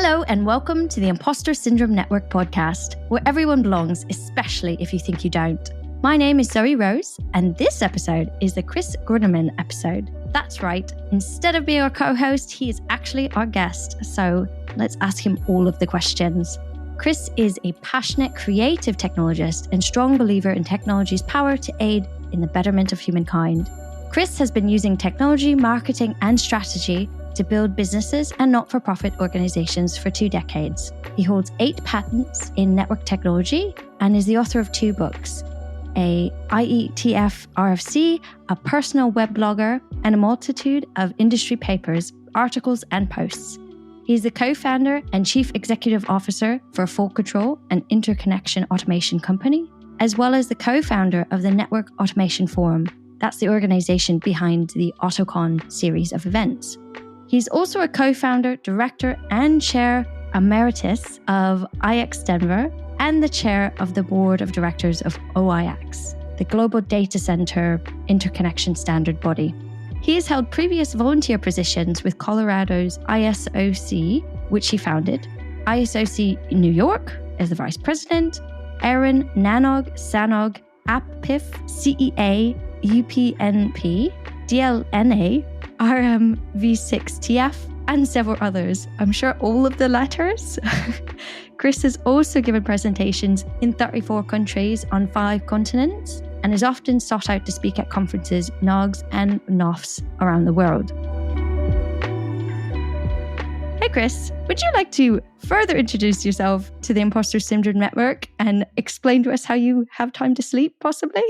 Hello and welcome to the Impostor Syndrome Network podcast, where everyone belongs, especially if you think you don't. My name is Zoe Rose, and this episode is the Chris Grundemann episode. That's right, instead of being our co-host, he is actually our guest, so let's ask him all of the questions. Chris is a passionate, creative technologist and strong believer in technology's power to aid in the betterment of humankind. Chris has been using technology, marketing, and strategy to build businesses and not-for-profit organizations for 2 decades. He holds 8 patents in network technology and is the author of 2 books, a IETF RFC, a personal web blogger, and a multitude of industry papers, articles, and posts. He's the co-founder and chief executive officer for Full Control, an interconnection automation company, as well as the co-founder of the Network Automation Forum. That's the organization behind the AutoCon series of events. He's also a co-founder, director, and chair emeritus of IX Denver and the chair of the board of directors of OIX, the Global Data Center Interconnection Standard Body. He has held previous volunteer positions with Colorado's ISOC, which he founded, ISOC in New York as the vice president, Erin Nanog, Sanog, AppPIF, CEA, UPNP, DLNA, RMV6TF, and several others. I'm sure all of the letters. Chris has also given presentations in 34 countries on 5 continents and is often sought out to speak at conferences, NOGs, and NOFs around the world. Hey Chris, would you like to further introduce yourself to the Impostor Syndrome Network and explain to us how you have time to sleep, possibly?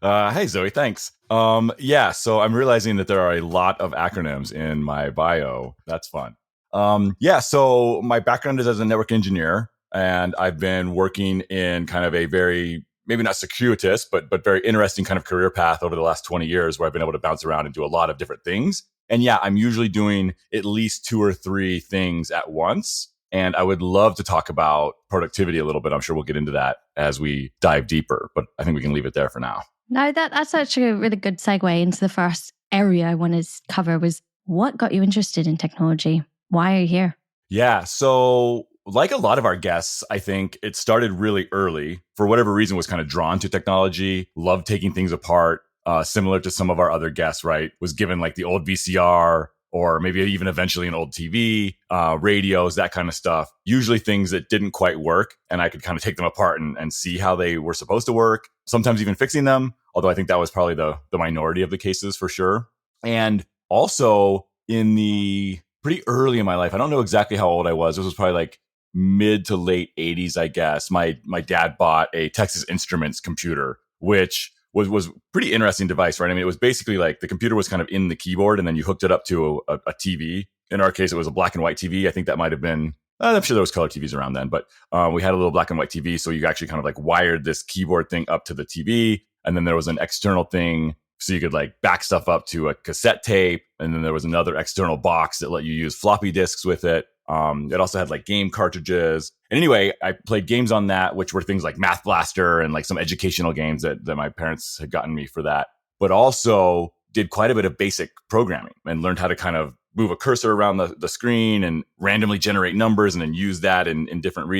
Hey, Zoe, thanks. So I'm realizing that there are a lot of acronyms in my bio. That's fun. So my background is as a network engineer, and I've been working in kind of a very, maybe not circuitous, but very interesting kind of career path over the last 20 years where I've been able to bounce around and do a lot of different things. And I'm usually doing at least 2 or 3 things at once. And I would love to talk about productivity a little bit. I'm sure we'll get into that as we dive deeper, but I think we can leave it there for now. No, that's actually a really good segue into the first area I want to cover was what got you interested in technology? Why are you here? Yeah, so like a lot of our guests, I think it started really early. For whatever reason, was kind of drawn to technology, loved taking things apart, similar to some of our other guests, right? Was given like the old VCR or maybe even eventually an old TV, radios, that kind of stuff. Usually things that didn't quite work, and I could kind of take them apart and see how they were supposed to work, sometimes even fixing them, although I think that was probably the minority of the cases for sure. And also in the pretty early in my life, I don't know exactly how old I was. This was probably like mid to late 80s, I guess. My dad bought a Texas Instruments computer, which was pretty interesting device, right? I mean, it was basically like the computer was kind of in the keyboard and then you hooked it up to a TV. In our case, it was a black and white TV. I think that might have been, I'm sure there was color TVs around then, but we had a little black and white TV. So you actually kind of like wired this keyboard thing up to the TV. And then there was an external thing so you could like back stuff up to a cassette tape. And then there was another external box that let you use floppy disks with it. It also had like game cartridges. And anyway, I played games on that, which were things like Math Blaster and like some educational games that my parents had gotten me for that. But also did quite a bit of basic programming and learned how to kind of move a cursor around the screen and randomly generate numbers and then use that in different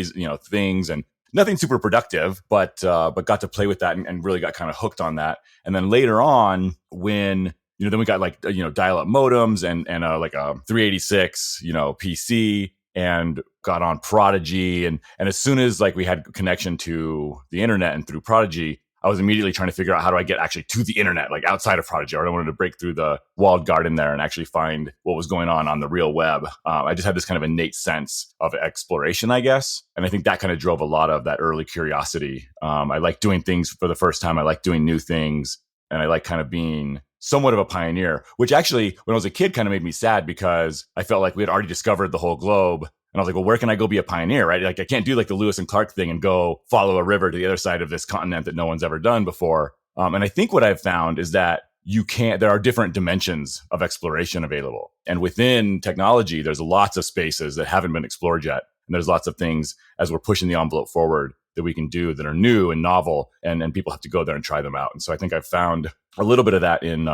things. And nothing super productive, but got to play with that and really got kind of hooked on that. And then later on, when then we got like dial-up modems and like a 386 PC, and got on Prodigy, and as soon as like we had connection to the internet and through Prodigy, I was immediately trying to figure out how do I get actually to the internet, like outside of Prodigy. I wanted to break through the walled garden there and actually find what was going on the real web. I just had this kind of innate sense of exploration, I guess. And I think that kind of drove a lot of that early curiosity. I like doing things for the first time. I like doing new things. And I like kind of being somewhat of a pioneer, which actually, when I was a kid, kind of made me sad because I felt like we had already discovered the whole globe. And I was like, well, where can I go be a pioneer, right? Like, I can't do like the Lewis and Clark thing and go follow a river to the other side of this continent that no one's ever done before. And I think what I've found is that there are different dimensions of exploration available. And within technology, there's lots of spaces that haven't been explored yet. And there's lots of things as we're pushing the envelope forward that we can do that are new and novel, and people have to go there and try them out. And so I think I've found a little bit of that in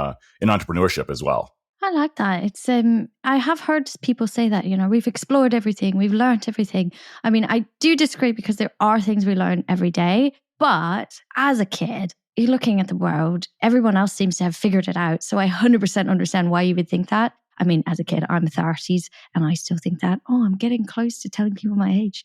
entrepreneurship as well. I like that. It's I have heard people say that, we've explored everything, we've learned everything. I mean, I do disagree because there are things we learn every day, but as a kid, you're looking at the world, everyone else seems to have figured it out. So I 100% understand why you would think that. I mean, as a kid, I'm 30s and I still think that, I'm getting close to telling people my age.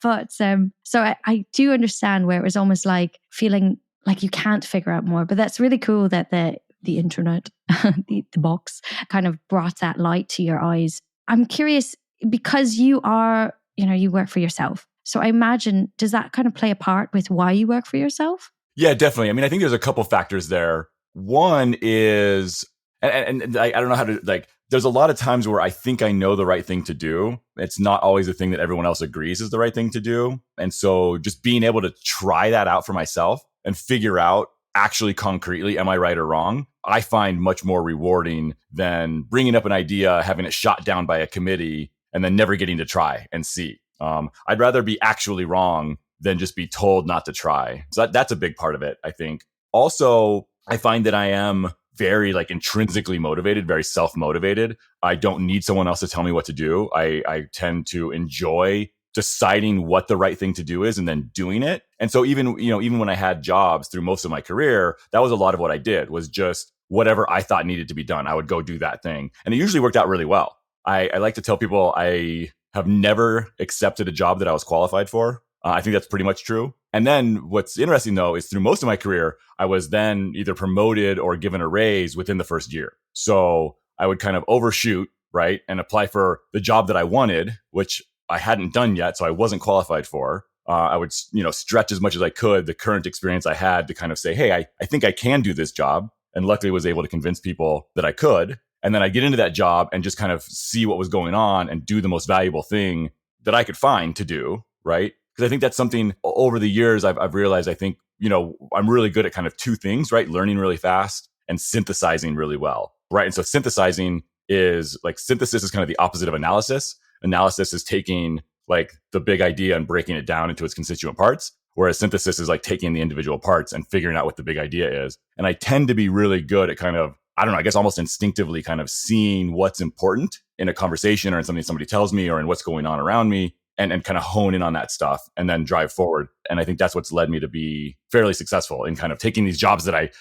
But so I do understand where it was almost like feeling like you can't figure out more. But that's really cool that the internet, the box kind of brought that light to your eyes. I'm curious because you are, you work for yourself. So I imagine, does that kind of play a part with why you work for yourself? Yeah, definitely. I mean, I think there's a couple factors there. One is, and I don't know how to, there's a lot of times where I think I know the right thing to do. It's not always the thing that everyone else agrees is the right thing to do. And so just being able to try that out for myself and figure out actually concretely, am I right or wrong? I find much more rewarding than bringing up an idea, having it shot down by a committee, and then never getting to try and see. I'd rather be actually wrong than just be told not to try. So that's a big part of it, I think. Also, I find that I am very intrinsically motivated, very self-motivated. I don't need someone else to tell me what to do. I tend to enjoy deciding what the right thing to do is and then doing it. And so even when I had jobs through most of my career, that was a lot of what I did, was just whatever I thought needed to be done. I would go do that thing. And it usually worked out really well. I like to tell people I have never accepted a job that I was qualified for. I think that's pretty much true. And then what's interesting, though, is through most of my career, I was then either promoted or given a raise within the first year. So I would kind of overshoot, right, and apply for the job that I wanted, which I hadn't done yet, so I wasn't qualified for. I would, stretch as much as I could the current experience I had to kind of say, hey, I think I can do this job. And luckily was able to convince people that I could. And then I get into that job and just kind of see what was going on and do the most valuable thing that I could find to do, right? Because I think that's something over the years I've realized. I think, I'm really good at kind of two things, right? Learning really fast and synthesizing really well, right? And so synthesizing is synthesis is kind of the opposite of analysis. Analysis is taking the big idea and breaking it down into its constituent parts, whereas synthesis is taking the individual parts and figuring out what the big idea is. And I tend to be really good at kind of, I don't know, I guess almost instinctively kind of seeing what's important in a conversation or in something somebody tells me or in what's going on around me, and kind of hone in on that stuff and then drive forward. And I think that's what's led me to be fairly successful in kind of taking these jobs that I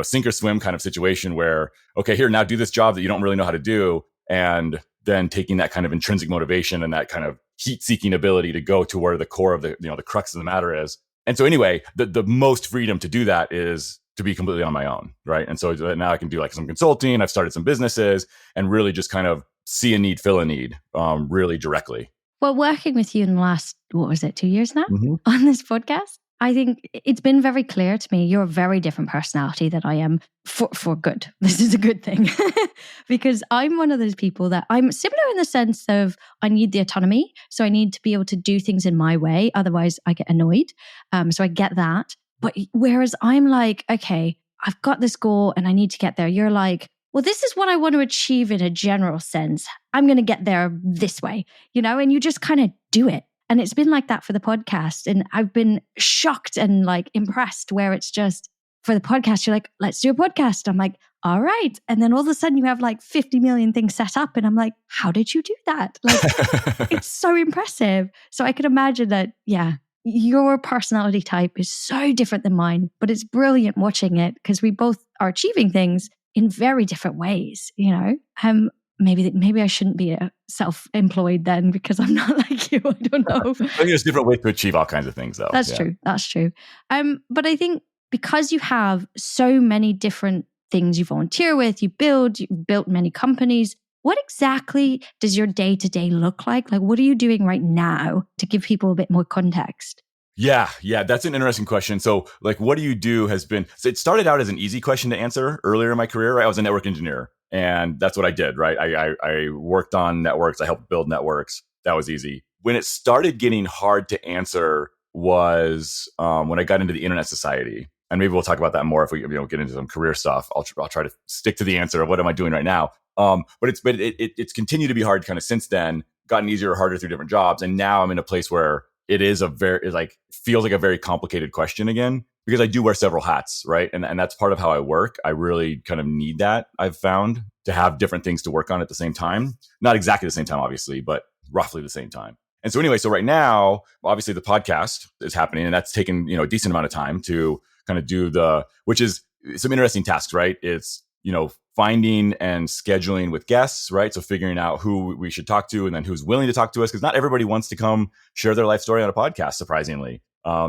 sink or swim kind of situation where, okay, here, now do this job that you don't really know how to do. And then taking that kind of intrinsic motivation and that kind of heat-seeking ability to go to where the core of the crux of the matter is. And so anyway, the most freedom to do that is to be completely on my own, right? And so now I can do some consulting. I've started some businesses and really just kind of see a need, fill a need, really directly. Well, working with you in the last, 2 years now on this podcast, I think it's been very clear to me you're a very different personality than I am for good. This is a good thing because I'm one of those people that I'm similar in the sense of I need the autonomy. So I need to be able to do things in my way. Otherwise I get annoyed. So I get that. But whereas I'm okay, I've got this goal and I need to get there. You're well, this is what I want to achieve in a general sense. I'm going to get there this way, and you just kind of do it. And it's been like that for the podcast. And I've been shocked and impressed where it's just for the podcast, you're let's do a podcast. I'm all right. And then all of a sudden you have 50 million things set up. And I'm how did you do that? It's so impressive. So I can imagine that, yeah, your personality type is so different than mine, but it's brilliant watching it because we both are achieving things in very different ways, Maybe I shouldn't be self-employed then because I'm not like you. I don't know. I think there's different ways to achieve all kinds of things, though. That's true. That's true. But I think because you have so many different things you volunteer with, you've built many companies. What exactly does your day-to-day look like? What are you doing right now to give people a bit more context? Yeah, that's an interesting question. So, what do you do so it started out as an easy question to answer earlier in my career, right? I was a network engineer and that's what I did, right? I worked on networks. I helped build networks. That was easy. When it started getting hard to answer was when I got into the internet society. And maybe we'll talk about that more if we get into some career stuff. I'll try to stick to the answer of what am I doing right now. But it's continued to be hard kind of since then, gotten easier or harder through different jobs. And now I'm in a place where it is feels like a very complicated question again, because I do wear several hats, right? And that's part of how I work. I really kind of need that, I've found, to have different things to work on at the same time. Not exactly the same time, obviously, but roughly the same time. And so anyway, so right now, obviously the podcast is happening, and that's taken, a decent amount of time to kind of do which is some interesting tasks, right? It's, finding and scheduling with guests, right? So figuring out who we should talk to and then who's willing to talk to us, because not everybody wants to come share their life story on a podcast, surprisingly.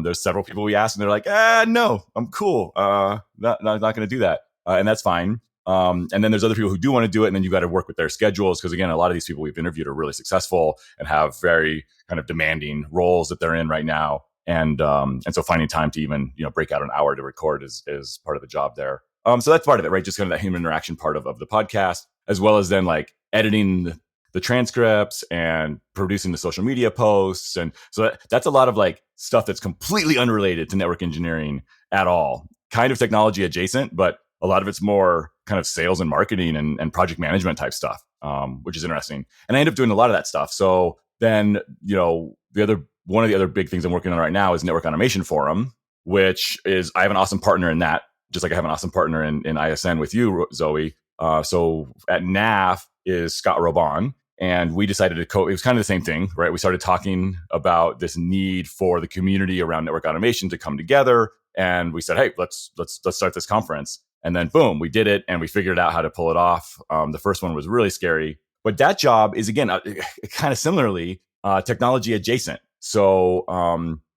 There's several people we ask and they're like, no, I'm cool. Not going to do that. And that's fine. And then there's other people who do want to do it. And then you got to work with their schedules. Because again, a lot of these people we've interviewed are really successful and have very kind of demanding roles that they're in right now. And so finding time to even, break out an hour to record is part of the job there. So that's part of it, right? Just kind of that human interaction part of the podcast, as well as then like editing the transcripts and producing the social media posts. And so that's a lot of like stuff that's completely unrelated to network engineering at all. Kind of technology adjacent, but a lot of it's more kind of sales and marketing and project management type stuff, which is interesting. And I end up doing a lot of that stuff. So then, one of the other big things I'm working on right now is Network Automation Forum, which is, I have an awesome partner in that, just like I have an awesome partner in ISN with you, Zoe. So at NAF is Scott Robon. And we decided it was kind of the same thing, right? We started talking about this need for the community around network automation to come together. And we said, hey, let's start this conference. And then boom, we did it and we figured out how to pull it off. The first one was really scary, but that job is, again, kind of similarly technology adjacent. So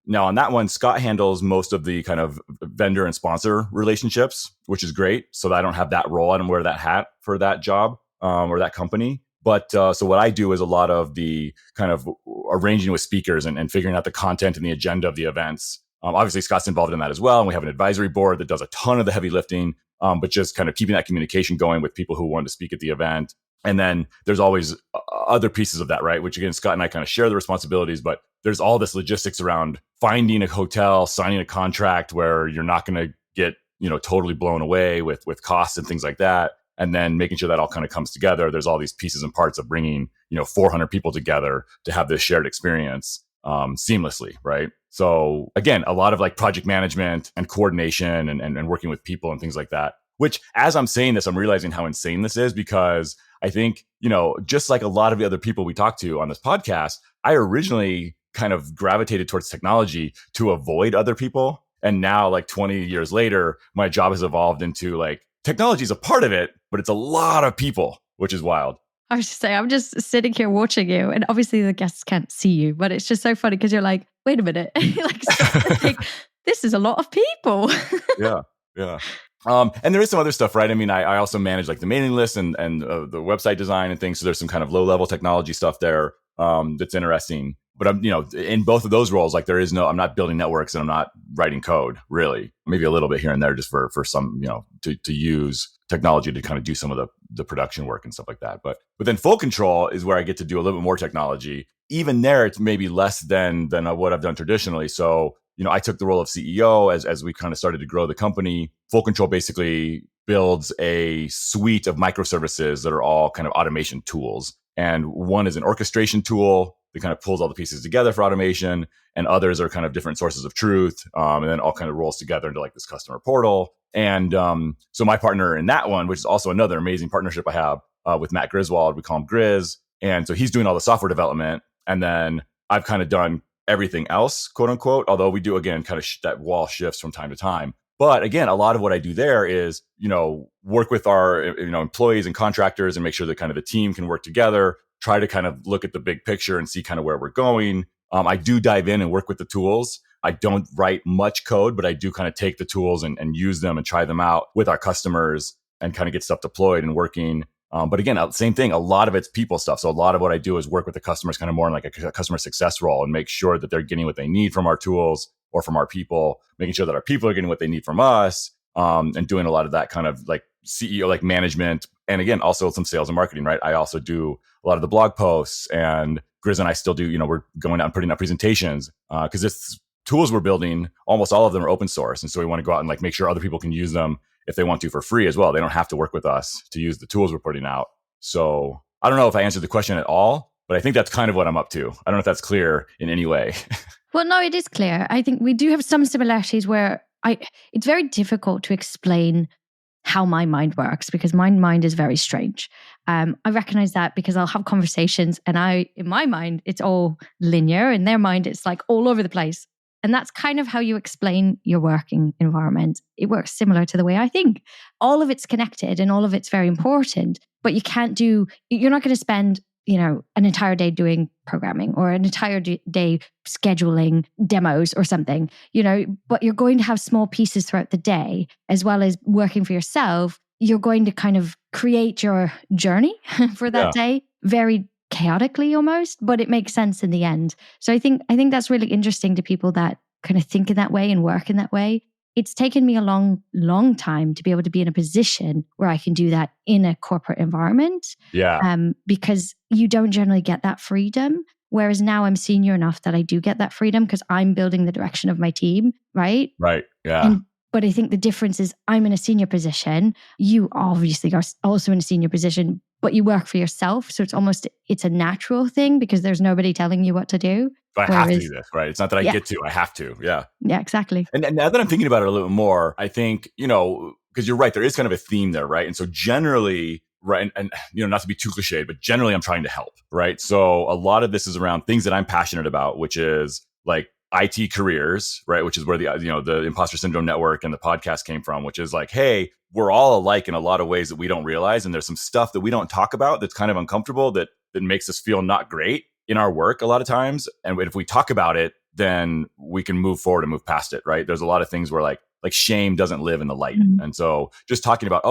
now on that one, Scott handles most of the kind of vendor and sponsor relationships, which is great. So that I don't have that role. I don't wear that hat for that job or that company. But so what I do is a lot of the kind of arranging with speakers and figuring out the content and the agenda of the events. Obviously, Scott's involved in that as well. And we have an advisory board that does a ton of the heavy lifting, but just kind of keeping that communication going with people who want to speak at the event. And then there's always other pieces of that, right? Which again, Scott and I kind of share the responsibilities, but there's all this logistics around finding a hotel, signing a contract where you're not going to get, totally blown away with costs and things like that. And then making sure that all kind of comes together. There's all these pieces and parts of bringing, 400 people together to have this shared experience seamlessly, right? So again, a lot of like project management and coordination and working with people and things like that, which as I'm saying this, I'm realizing how insane this is, because I think, just like a lot of the other people we talk to on this podcast, I originally kind of gravitated towards technology to avoid other people. And now like 20 years later, my job has evolved into like, technology is a part of it, but it's a lot of people, which is wild. I was just saying, I'm just sitting here watching you, and obviously the guests can't see you, but it's just so funny because you're like, wait a minute, like, stop and think, this is a lot of people. Yeah. And there is some other stuff, right? I mean, I also manage like the mailing list and the website design and things. So there's some kind of low level technology stuff there that's interesting. But I'm, in both of those roles, like I'm not building networks and I'm not writing code, really. Maybe a little bit here and there just for some, to use technology to kind of do some of the production work and stuff like that. But then full control is where I get to do a little bit more technology. Even there, it's maybe less than what I've done traditionally. So, I took the role of CEO as we kind of started to grow the company. Full control basically builds a suite of microservices that are all kind of automation tools. And one is an orchestration tool that kind of pulls all the pieces together for automation, and others are kind of different sources of truth, and then all kind of rolls together into like this customer portal. And so my partner in that one, which is also another amazing partnership I have with Matt Griswold, we call him Grizz. And so he's doing all the software development, and then I've kind of done everything else, quote unquote, although we do, again, kind of that wall shifts from time to time. But again, a lot of what I do there is, work with our, employees and contractors and make sure that kind of the team can work together, try to kind of look at the big picture and see kind of where we're going. I do dive in and work with the tools. I don't write much code, but I do kind of take the tools and use them and try them out with our customers and kind of get stuff deployed and working. But again, same thing, a lot of it's people stuff. So a lot of what I do is work with the customers kind of more in like a customer success role and make sure that they're getting what they need from our tools or from our people, making sure that our people are getting what they need from us, and doing a lot of that kind of like CEO, like management. And again, also some sales and marketing, right? I also do a lot of the blog posts, and Grizz and I still do, we're going out and putting out presentations because it's tools we're building. Almost all of them are open source. And so we want to go out and like make sure other people can use them if they want to for free as well. They don't have to work with us to use the tools we're putting out. So I don't know if I answered the question at all, but I think that's kind of what I'm up to. I don't know if that's clear in any way. Well, no, it is clear. I think we do have some similarities where it's very difficult to explain how my mind works because my mind is very strange. I recognize that because I'll have conversations and in my mind, it's all linear. In their mind, it's like all over the place. And that's kind of how you explain your working environment. It works similar to the way I think. All of it's connected and all of it's very important, but you're not going to spend, an entire day doing programming or an entire day scheduling demos or something, but you're going to have small pieces throughout the day, as well as working for yourself. You're going to kind of create your journey for that day very chaotically almost, but it makes sense in the end. So I think that's really interesting to people that kind of think in that way and work in that way. It's taken me a long, long time to be able to be in a position where I can do that in a corporate environment. Yeah. Because you don't generally get that freedom. Whereas now I'm senior enough that I do get that freedom because I'm building the direction of my team, right? Right. Yeah. But I think the difference is I'm in a senior position. You obviously are also in a senior position, but you work for yourself. So it's a natural thing because there's nobody telling you what to do. I have to do this, right? It's not that I get to, I have to. Yeah. Yeah, exactly. And now that I'm thinking about it a little more, I think, because you're right, there is kind of a theme there, right? And so generally, right, and not to be too cliched, but generally I'm trying to help, right? So a lot of this is around things that I'm passionate about, which is like IT careers, right? Which is where the Imposter Syndrome Network and the podcast came from, which is like, hey, we're all alike in a lot of ways that we don't realize. And there's some stuff that we don't talk about that's kind of uncomfortable that makes us feel not great in our work a lot of times. And if we talk about it, then we can move forward and move past it, right? There's a lot of things where like shame doesn't live in the light. Mm-hmm. And so just talking about,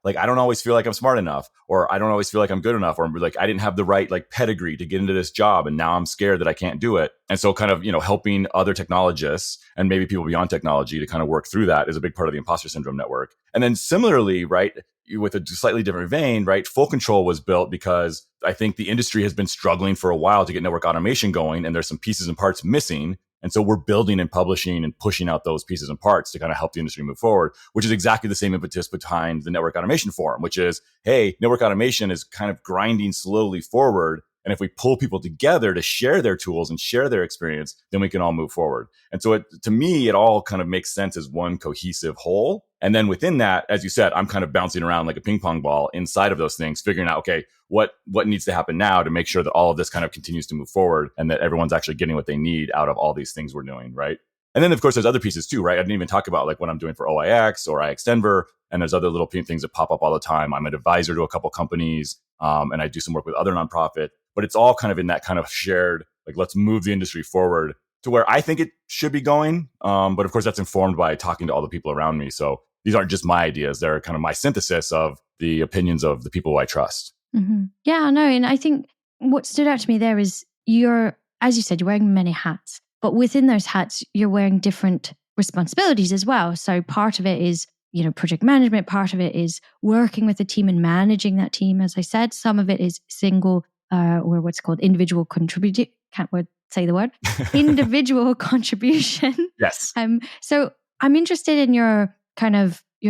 like I don't always feel like I'm smart enough, or I don't always feel like I'm good enough, or like I didn't have the right like pedigree to get into this job. And now I'm scared that I can't do it. And so kind of, helping other technologists and maybe people beyond technology to kind of work through that is a big part of the Imposter Syndrome Network. And then similarly, right, with a slightly different vein, right, Full Control was built because I think the industry has been struggling for a while to get network automation going, and there's some pieces and parts missing. And so we're building and publishing and pushing out those pieces and parts to kind of help the industry move forward, which is exactly the same impetus behind the Network Automation Forum, which is, hey, network automation is kind of grinding slowly forward. And if we pull people together to share their tools and share their experience, then we can all move forward. And so to me, it all kind of makes sense as one cohesive whole. And then within that, as you said, I'm kind of bouncing around like a ping pong ball inside of those things, figuring out, okay, what needs to happen now to make sure that all of this kind of continues to move forward and that everyone's actually getting what they need out of all these things we're doing, right? And then, of course, there's other pieces too, right? I didn't even talk about like what I'm doing for OIX or IX Denver. And there's other little things that pop up all the time. I'm an advisor to a couple companies, and I do some work with other nonprofits. But it's all kind of in that kind of shared, like, let's move the industry forward to where I think it should be going. But of course, that's informed by talking to all the people around me. So these aren't just my ideas. They're kind of my synthesis of the opinions of the people who I trust. Mm-hmm. Yeah, no. And I think what stood out to me there is as you said, you're wearing many hats. But within those hats, you're wearing different responsibilities as well. So part of it is, project management. Part of it is working with a team and managing that team. As I said, some of it is single or what's called individual contribution. Can't say the word. Individual contribution. Yes. So I'm interested in your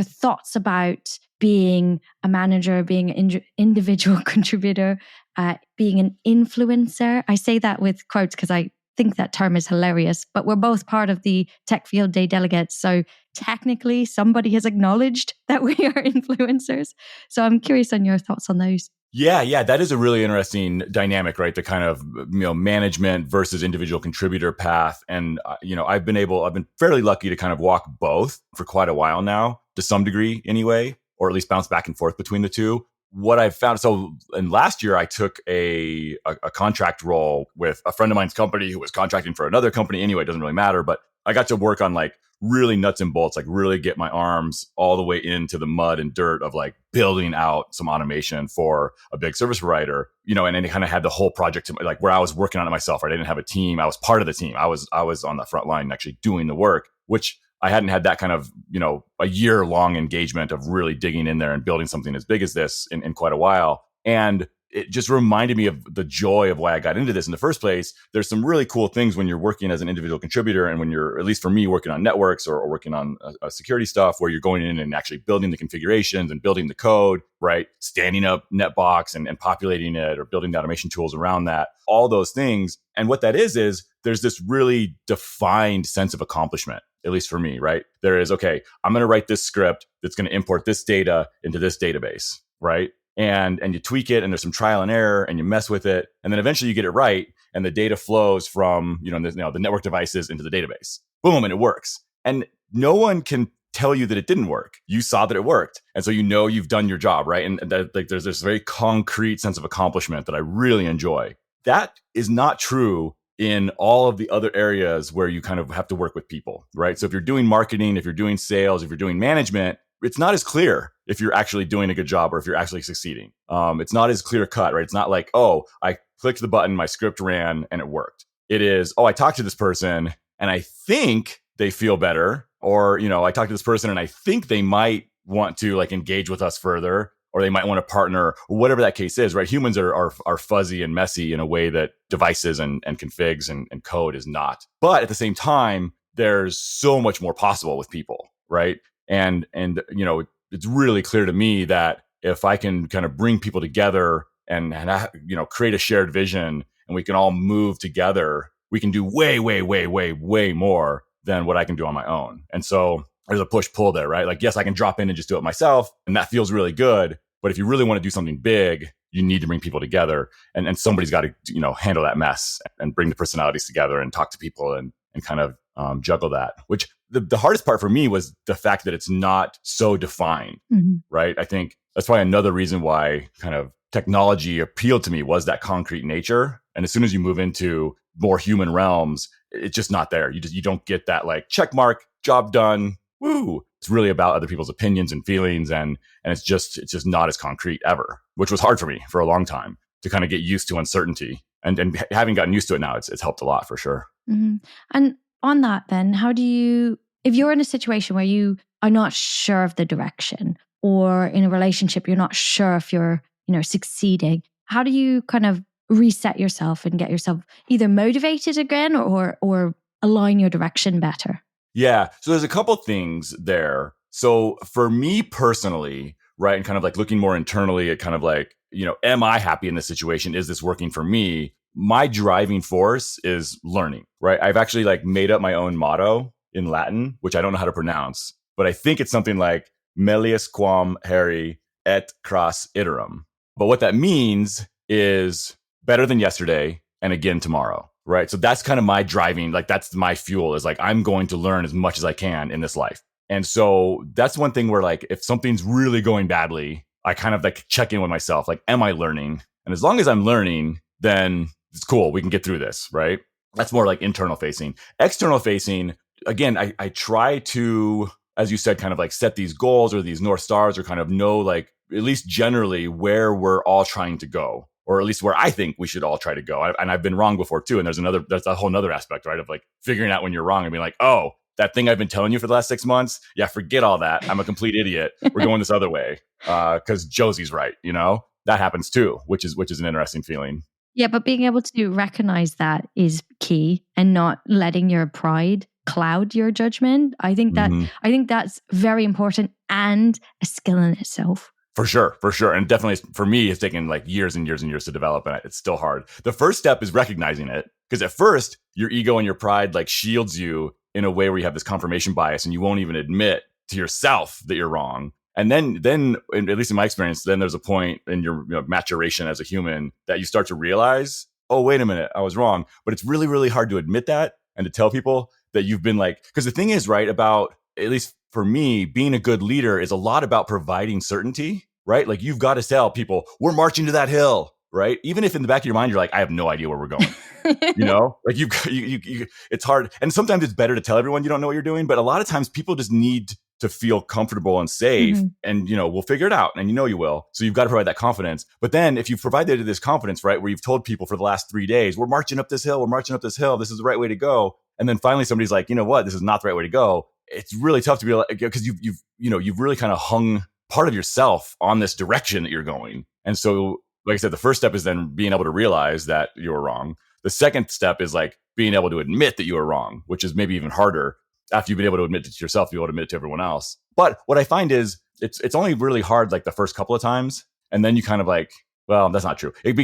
thoughts about being a manager, being an individual contributor, being an influencer. I say that with quotes because I think that term is hilarious, but we're both part of the Tech Field Day delegates. So technically somebody has acknowledged that we are influencers. So I'm curious on your thoughts on those. Yeah, that is a really interesting dynamic, right? The kind of, management versus individual contributor path. And, I've been fairly lucky to kind of walk both for quite a while now, to some degree anyway, or at least bounce back and forth between the two. What I've found, and last year I took a contract role with a friend of mine's company who was contracting for another company. Anyway, it doesn't really matter, but I got to work on like really nuts and bolts, like really get my arms all the way into the mud and dirt of like building out some automation for a big service provider, and then it kind of had the whole project to like where I was working on it myself. Right? I didn't have a team. I was part of the team. I was on the front line actually doing the work, which I hadn't had that kind of, a year-long engagement of really digging in there and building something as big as this in quite a while. And it just reminded me of the joy of why I got into this in the first place. There's some really cool things when you're working as an individual contributor and when you're, at least for me, working on networks or working on security stuff where you're going in and actually building the configurations and building the code, right? Standing up Netbox and populating it or building the automation tools around that, all those things. And what that is there's this really defined sense of accomplishment. at least for me, right? There is, okay, I'm going to write this script that's going to import this data into this database, right? And you tweak it, and there's some trial and error, and you mess with it, and then eventually you get it right, and the data flows from the network devices into the database. Boom, and it works. And no one can tell you that it didn't work. You saw that it worked, and so you've done your job, right? And there's this very concrete sense of accomplishment that I really enjoy. That is not true in all of the other areas where you kind of have to work with people, right? So if you're doing marketing, if you're doing sales, if you're doing management, it's not as clear if you're actually doing a good job or if you're actually succeeding. It's not as clear cut, right? It's not like, oh, I clicked the button, my script ran, and it worked. It is, oh, I talked to this person and I think they feel better. Or, I talked to this person and I think they might want to like engage with us further, or they might want to partner, or whatever that case is, right? Humans are fuzzy and messy in a way that devices and configs and code is not. But at the same time, there's so much more possible with people, right? And it's really clear to me that if I can kind of bring people together and create a shared vision, and we can all move together, we can do way, way, way, way, way more than what I can do on my own. And so there's a push-pull there, right? Like, yes, I can drop in and just do it myself, and that feels really good. But if you really want to do something big, you need to bring people together, and somebody's got to, handle that mess and bring the personalities together and talk to people and kind of juggle that. Which the hardest part for me was the fact that it's not so defined, right? I think that's probably another reason why kind of technology appealed to me was that concrete nature. And as soon as you move into more human realms, it's just not there. You don't get that like check mark, job done, woo. It's really about other people's opinions and feelings, and it's just not as concrete ever, which was hard for me for a long time to kind of get used to uncertainty. And having gotten used to it now, it's helped a lot for sure. Mm-hmm. And on that then, how do you, if you're in a situation where you are not sure of the direction, or in a relationship you're not sure if you're succeeding, how do you kind of reset yourself and get yourself either motivated again or align your direction better? Yeah. So there's a couple things there. So for me personally, right, and kind of like looking more internally at kind of like, am I happy in this situation? Is this working for me? My driving force is learning, right? I've actually like made up my own motto in Latin, which I don't know how to pronounce, but I think it's something like melius quam heri et cras iterum. But what that means is better than yesterday and again tomorrow, right? So that's kind of my driving, like that's my fuel, is like, I'm going to learn as much as I can in this life. And so that's one thing where like, if something's really going badly, I kind of like check in with myself, like, am I learning? And as long as I'm learning, then it's cool. We can get through this, right? That's more like internal facing. External facing, again, I try to, as you said, kind of like set these goals or these North Stars, or kind of know like at least generally where we're all trying to go, or at least where I think we should all try to go. And I've been wrong before too. And there's a whole nother aspect, right? Of like figuring out when you're wrong and being like, oh, that thing I've been telling you for the last 6 months. Yeah, forget all that. I'm a complete idiot. We're going this other way. Cause Josie's right. That happens too, which is an interesting feeling. Yeah. But being able to recognize that is key, and not letting your pride cloud your judgment. I think that's very important, and a skill in itself. For sure. And definitely for me, it's taken like years and years and years to develop, and it's still hard. The first step is recognizing it, because at first your ego and your pride like shields you in a way where you have this confirmation bias and you won't even admit to yourself that you're wrong. And then at least in my experience, then there's a point in your maturation as a human that you start to realize, oh, wait a minute, I was wrong. But it's really, really hard to admit that and to tell people that you've been like, because the thing is, right, about, at least for me, being a good leader is a lot about providing certainty, right? Like you've got to tell people, we're marching to that hill, right? Even if in the back of your mind, you're like, I have no idea where we're going, like you, it's hard. And sometimes it's better to tell everyone you don't know what you're doing. But a lot of times people just need to feel comfortable and safe, and, we'll figure it out, and you will. So you've got to provide that confidence. But then if you've provided this confidence, right, where you've told people for the last 3 days, we're marching up this hill, this is the right way to go. And then finally somebody's like, you know what, this is not the right way to go. It's really tough to be like, because you've really kind of hung part of yourself on this direction that you're going. And so, like I said, the first step is then being able to realize that you were wrong. The second step is like being able to admit that you were wrong, which is maybe even harder. After you've been able to admit it to yourself, you'll be able to admit it to everyone else. But what I find is it's only really hard like the first couple of times. And then you kind of like, well, that's not true. It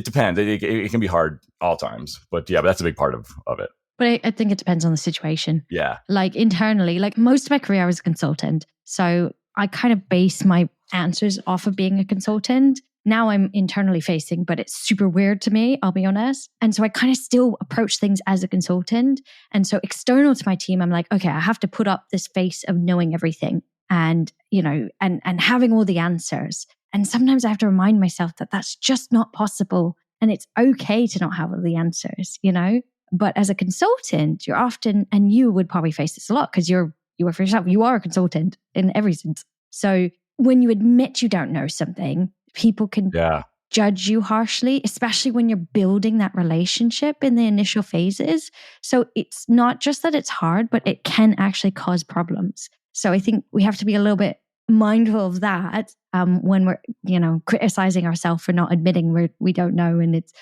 depends. It can be hard all times. But yeah, but that's a big part of it. But I think it depends on the situation. Yeah. Like internally, like most of my career, I was a consultant. So I kind of base my answers off of being a consultant. Now I'm internally facing, but it's super weird to me, I'll be honest. And so I kind of still approach things as a consultant. And so external to my team, I'm like, okay, I have to put up this face of knowing everything and, and having all the answers. And sometimes I have to remind myself that that's just not possible. And it's okay to not have all the answers, But as a consultant, you're often, and you would probably face this a lot because you work for yourself. You are a consultant in every sense. So when you admit you don't know something, people can judge you harshly, especially when you're building that relationship in the initial phases. So it's not just that it's hard, but it can actually cause problems. So I think we have to be a little bit mindful of that when we're, criticizing ourselves for not admitting we don't know. And it's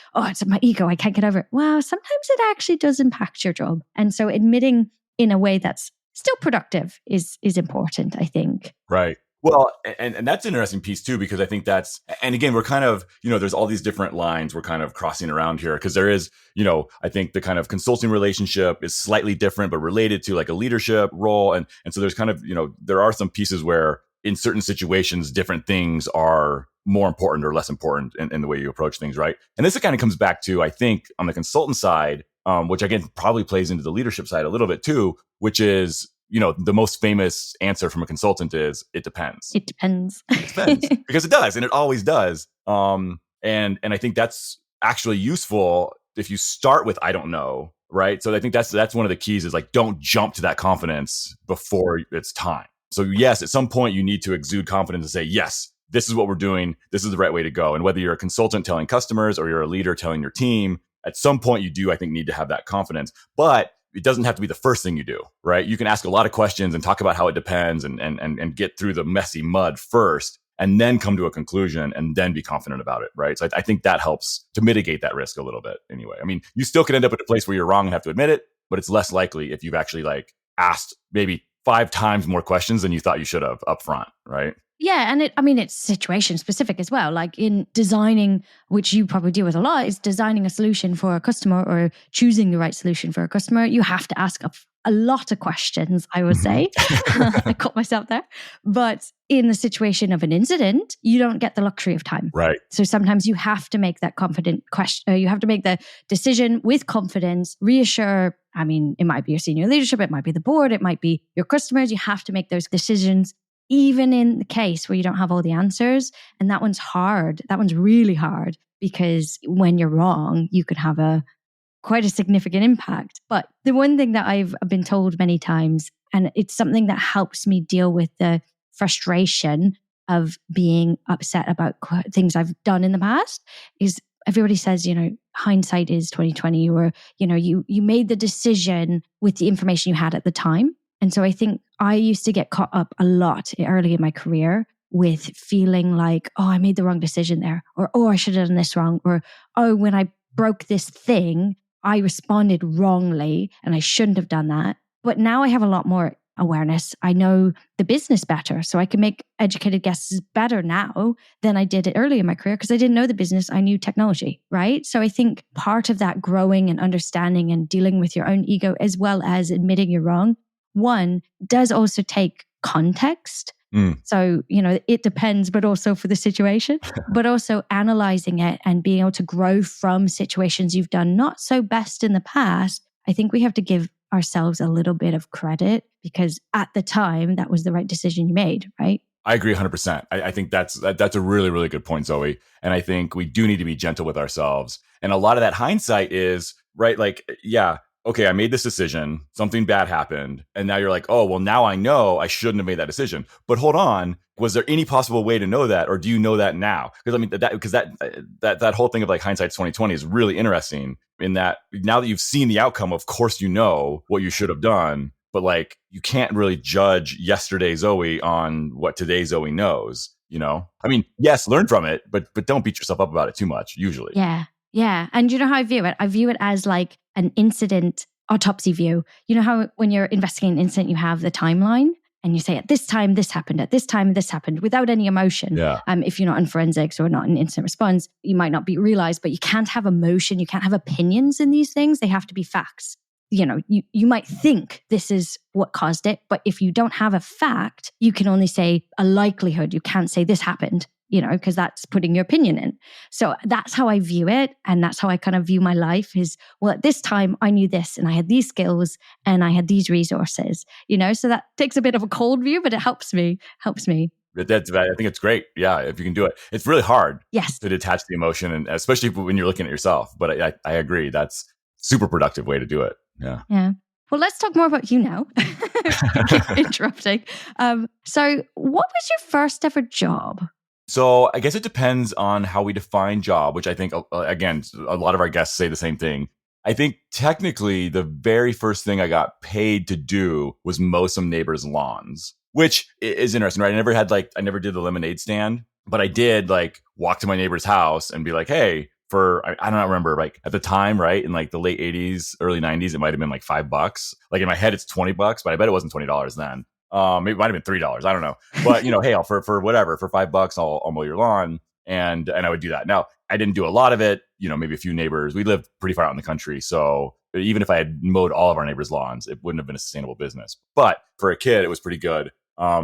my ego. I can't get over it. Well, sometimes it actually does impact your job. And so admitting in a way that's still productive is important, I think. Right. Well, and that's an interesting piece too, because I think and again, we're kind of, there's all these different lines we're kind of crossing around here because there is, I think the kind of consulting relationship is slightly different, but related to like a leadership role. And so there's kind of, there are some pieces where in certain situations, different things are more important or less important in the way you approach things, right? And this kind of comes back to, I think, on the consultant side, which again, probably plays into the leadership side a little bit too, which is, the most famous answer from a consultant is, it depends. It depends. It depends. Because it does, and it always does. And I think that's actually useful if you start with, I don't know, right? So I think that's one of the keys is like, don't jump to that confidence before it's time. So yes, at some point you need to exude confidence and say, yes, this is what we're doing. This is the right way to go. And whether you're a consultant telling customers or you're a leader telling your team, at some point you do, I think, need to have that confidence. But it doesn't have to be the first thing you do, right? You can ask a lot of questions and talk about how it depends and get through the messy mud first and then come to a conclusion and then be confident about it, right? So I think that helps to mitigate that risk a little bit anyway. I mean, you still could end up at a place where you're wrong and have to admit it, but it's less likely if you've actually like asked maybe 5 times more questions than you thought you should have up front, right? Yeah. And it's situation specific as well. Like in designing, which you probably deal with a lot, is designing a solution for a customer or choosing the right solution for a customer. You have to ask a lot of questions, I would say. I caught myself there. But in the situation of an incident, you don't get the luxury of time. Right. So sometimes you have to make that confident question. You have to make the decision with confidence, reassure. I mean, it might be your senior leadership. It might be the board. It might be your customers. You have to make those decisions even in the case where you don't have all the answers. And that one's hard. That one's really hard because when you're wrong, you could have quite a significant impact. But the one thing that I've been told many times, and it's something that helps me deal with the frustration of being upset about things I've done in the past, is everybody says, hindsight is 2020, or, you made the decision with the information you had at the time. And so I think I used to get caught up a lot early in my career with feeling like, I made the wrong decision there, or, I should have done this wrong, or, when I broke this thing, I responded wrongly and I shouldn't have done that. But now I have a lot more awareness. I know the business better, so I can make educated guesses better now than I did it early in my career because I didn't know the business, I knew technology, right? So I think part of that growing and understanding and dealing with your own ego as well as admitting you're wrong, one, does also take context. So, it depends, but also for the situation, but also analyzing it and being able to grow from situations you've done not so best in the past. I think we have to give ourselves a little bit of credit because at the time that was the right decision you made, right? I agree 100%. I think that's a really, really good point, Zoe. And I think we do need to be gentle with ourselves. And a lot of that hindsight is, right, like, yeah, okay, I made this decision, something bad happened, and now you're like, oh, well, now I know I shouldn't have made that decision. But hold on, was there any possible way to know that, or do you know that now? Because I mean, that whole thing of like hindsight's 2020 is really interesting in that now that you've seen the outcome, of course you know what you should have done, but like you can't really judge yesterday Zoe on what today Zoe knows. I mean, yes, learn from it, but don't beat yourself up about it too much. Usually, yeah. And you know how I view it? I view it as like an incident autopsy view. You know how when you're investigating an incident, you have the timeline and you say, at this time, this happened. At this time, this happened without any emotion. Yeah. If you're not in forensics or not in incident response, you might not be realized, but you can't have emotion. You can't have opinions in these things. They have to be facts. you might think this is what caused it, but if you don't have a fact, you can only say a likelihood. You can't say this happened, because that's putting your opinion in. So that's how I view it. And that's how I kind of view my life is, well, at this time I knew this and I had these skills and I had these resources, so that takes a bit of a cold view, but it helps me. I think it's great. Yeah, if you can do it. It's really hard Yes. to detach the emotion, and especially when you're looking at yourself. But I agree. That's super productive way to do it. Yeah. Yeah. Well, let's talk more about you now. Keep interrupting. So what was your first ever job? So I guess it depends on how we define job, which I think, again, a lot of our guests say the same thing. I think technically the very first thing I got paid to do was mow some neighbors' lawns, which is interesting, right? I never did the lemonade stand, but I did walk to my neighbor's house and be like, hey, I don't remember, at the time, right? In the late 80s, early 90s, it might have been $5. In my head, it's $20, but I bet it wasn't $20 then. Maybe it might have been $3. I don't know. But, hey, for whatever, for $5, I'll mow your lawn. And I would do that. Now, I didn't do a lot of it, maybe a few neighbors. We lived pretty far out in the country. So even if I had mowed all of our neighbors' lawns, it wouldn't have been a sustainable business. But for a kid, it was pretty good.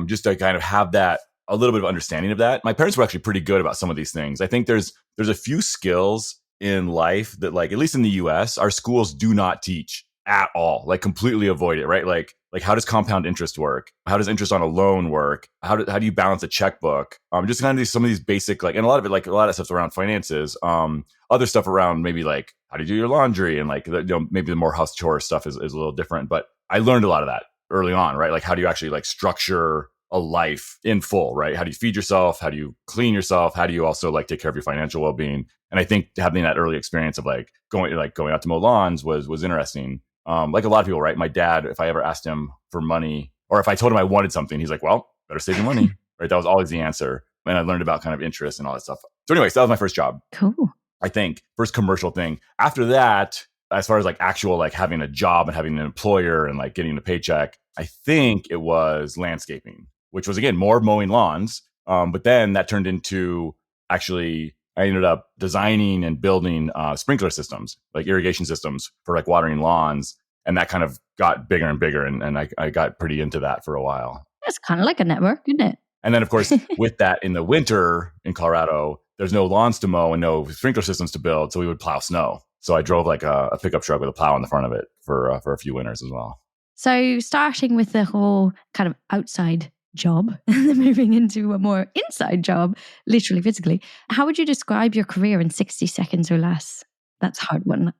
Just to kind of have that, a little bit of understanding of that. My parents were actually pretty good about some of these things. I think there's a few skills in life that at least in the US, our schools do not teach at all, completely avoid it, right? Like how does compound interest work? How does interest on a loan work? How do you balance a checkbook? Just kind of some of these basic, and a lot of it, a lot of stuff's around finances. Other stuff around maybe how do you do your laundry and maybe the more house chore stuff is a little different. But I learned a lot of that early on, right? How do you actually structure a life in full, right? How do you feed yourself? How do you clean yourself? How do you also take care of your financial well-being? And I think having that early experience of going out to mow lawns was interesting. Like a lot of people, right? My dad, if I ever asked him for money or if I told him I wanted something, he's like, well, better save your money, right? That was always the answer. And I learned about kind of interest and all that stuff. So anyways, that was my first job. Cool. I think first commercial thing. After that, as far as actual having a job and having an employer and getting a paycheck, I think it was landscaping, which was again more mowing lawns. But then that turned into actually I ended up designing and building sprinkler systems, irrigation systems for watering lawns. And that kind of got bigger and bigger. And I got pretty into that for a while. That's kind of like a network, isn't it? And then, of course, with that in the winter in Colorado, there's no lawns to mow and no sprinkler systems to build. So we would plow snow. So I drove a pickup truck with a plow on the front of it for a few winters as well. So starting with the whole kind of outside job and then moving into a more inside job, literally, physically, how would you describe your career in 60 seconds or less? That's a hard one.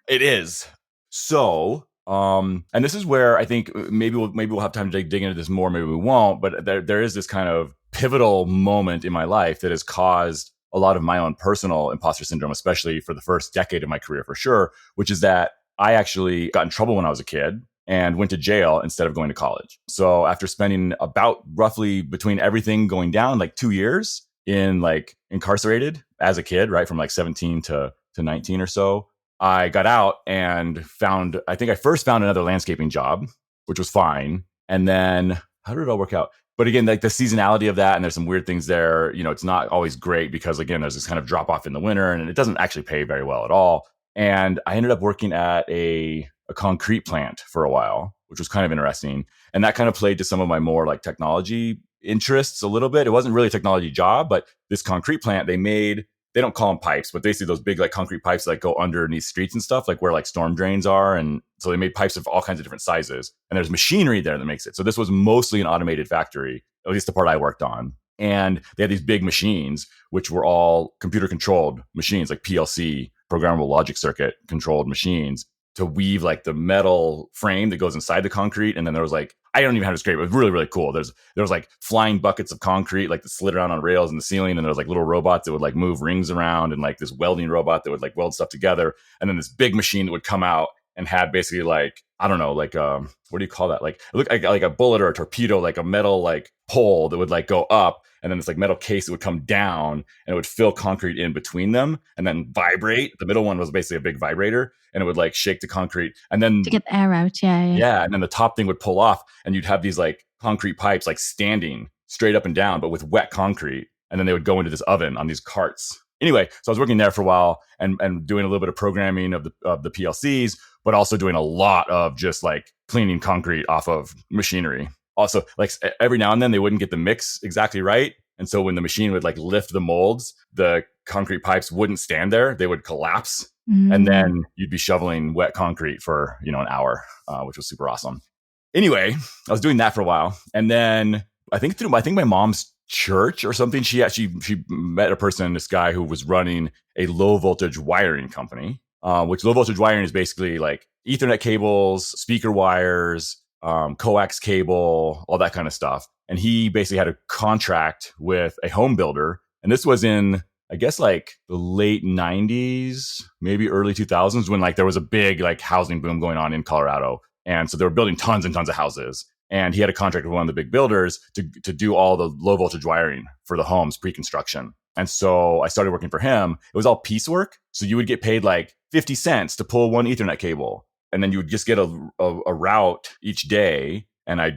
It is. So, and this is where I think maybe we'll have time to dig into this more, maybe we won't, but there is this kind of pivotal moment in my life that has caused a lot of my own personal imposter syndrome, especially for the first decade of my career for sure, which is that I actually got in trouble when I was a kid and went to jail instead of going to college. So after spending about roughly between everything going down 2 years in incarcerated as a kid, right? From 17 to 19 or so, I got out and I think I first found another landscaping job, which was fine. And then how did it all work out? But again, the seasonality of that, and there's some weird things there, it's not always great because again, there's this kind of drop off in the winter and it doesn't actually pay very well at all. And I ended up working at a concrete plant for a while, which was kind of interesting. And that kind of played to some of my more technology interests a little bit. It wasn't really a technology job, but this concrete plant, they don't call them pipes, but basically those big concrete pipes that go underneath streets and stuff, where storm drains are. And so they made pipes of all kinds of different sizes. And there's machinery there that makes it. So this was mostly an automated factory, at least the part I worked on. And they had these big machines, which were all computer controlled machines, PLC, programmable logic circuit controlled machines, to weave the metal frame that goes inside the concrete. And then there was I don't even know how to describe it. It was really, really cool. There was flying buckets of concrete, that slid around on rails in the ceiling. And there was little robots that would move rings around and this welding robot that would weld stuff together. And then this big machine that would come out and had basically I don't know, what do you call that? It looked like a bullet or a torpedo, a metal pole that would go up. And then this metal case that would come down and it would fill concrete in between them and then vibrate. The middle one was basically a big vibrator and it would shake the concrete. And then to get the air out. Yeah. And then the top thing would pull off and you'd have these concrete pipes standing straight up and down, but with wet concrete. And then they would go into this oven on these carts. Anyway, so I was working there for a while and doing a little bit of programming of the PLCs, but also doing a lot of just like cleaning concrete off of machinery. Also, like every now and then they wouldn't get the mix exactly right. And so when the machine would like lift the molds, the concrete pipes wouldn't stand there. They would collapse. And then you'd be shoveling wet concrete for, an hour, which was super awesome. Anyway, I was doing that for a while. And then I think my mom's church or something, she met a person, this guy who was running a low voltage wiring company, which low voltage wiring is basically like Ethernet cables, speaker wires, coax cable, all that kind of stuff. And he basically had a contract with a home builder. And this was in, I guess, like the late 90s, maybe early 2000s, when like there was a big like housing boom going on in Colorado. And so they were building tons and tons of houses. And he had a contract with one of the big builders to do all the low voltage wiring for the homes pre-construction. And so I started working for him. It was all piecework. So you would get paid like 50 cents to pull one Ethernet cable. And then you would just get a route each day. And I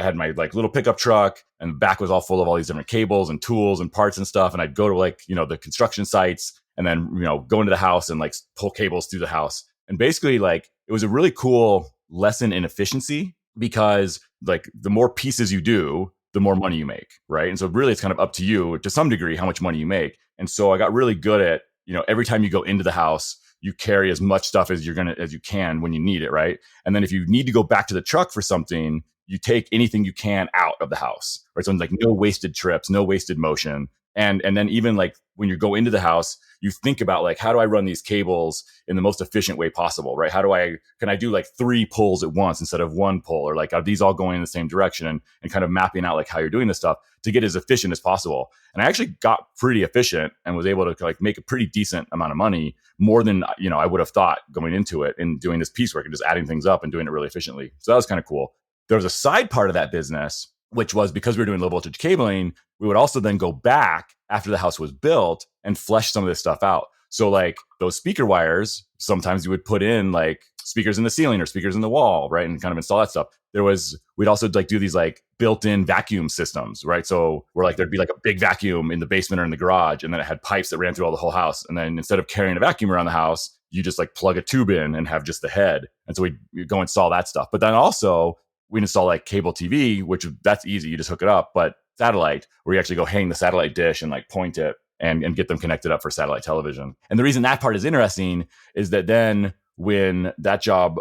had my like little pickup truck, and the back was all full of all these different cables and tools and parts and stuff. And I'd go to like, the construction sites and then, go into the house and like pull cables through the house. And basically like it was a really cool lesson in efficiency, because like the more pieces you do, the more money you make. Right. And so really it's kind of up to you to some degree how much money you make. And so I got really good at, every time you go into the house, you carry as much stuff as you can when you need it, right? And then if you need to go back to the truck for something, you take anything you can out of the house, right? So like no wasted trips, no wasted motion. And then even like when you go into the house, you think about like, how do I run these cables in the most efficient way possible, right? Can I do like 3 pulls at once instead of 1 pull? Or like, are these all going in the same direction? And kind of mapping out like how you're doing this stuff to get as efficient as possible. And I actually got pretty efficient and was able to like make a pretty decent amount of money, more than, I would have thought going into it, and doing this piecework and just adding things up and doing it really efficiently. So that was kind of cool. There was a side part of that business, which was because we were doing low voltage cabling, we would also then go back after the house was built and flesh some of this stuff out. So like those speaker wires, sometimes you would put in like speakers in the ceiling or speakers in the wall, right? And kind of install that stuff. We'd also like do these like built-in vacuum systems, right? So where like there'd be like a big vacuum in the basement or in the garage, and then it had pipes that ran through all the whole house. And then instead of carrying a vacuum around the house, you just like plug a tube in and have just the head. And so we'd go install that stuff. But then also we'd install like cable TV, which that's easy. You just hook it up. But satellite, where you actually go hang the satellite dish and like point it and get them connected up for satellite television. And the reason that part is interesting is that then when that job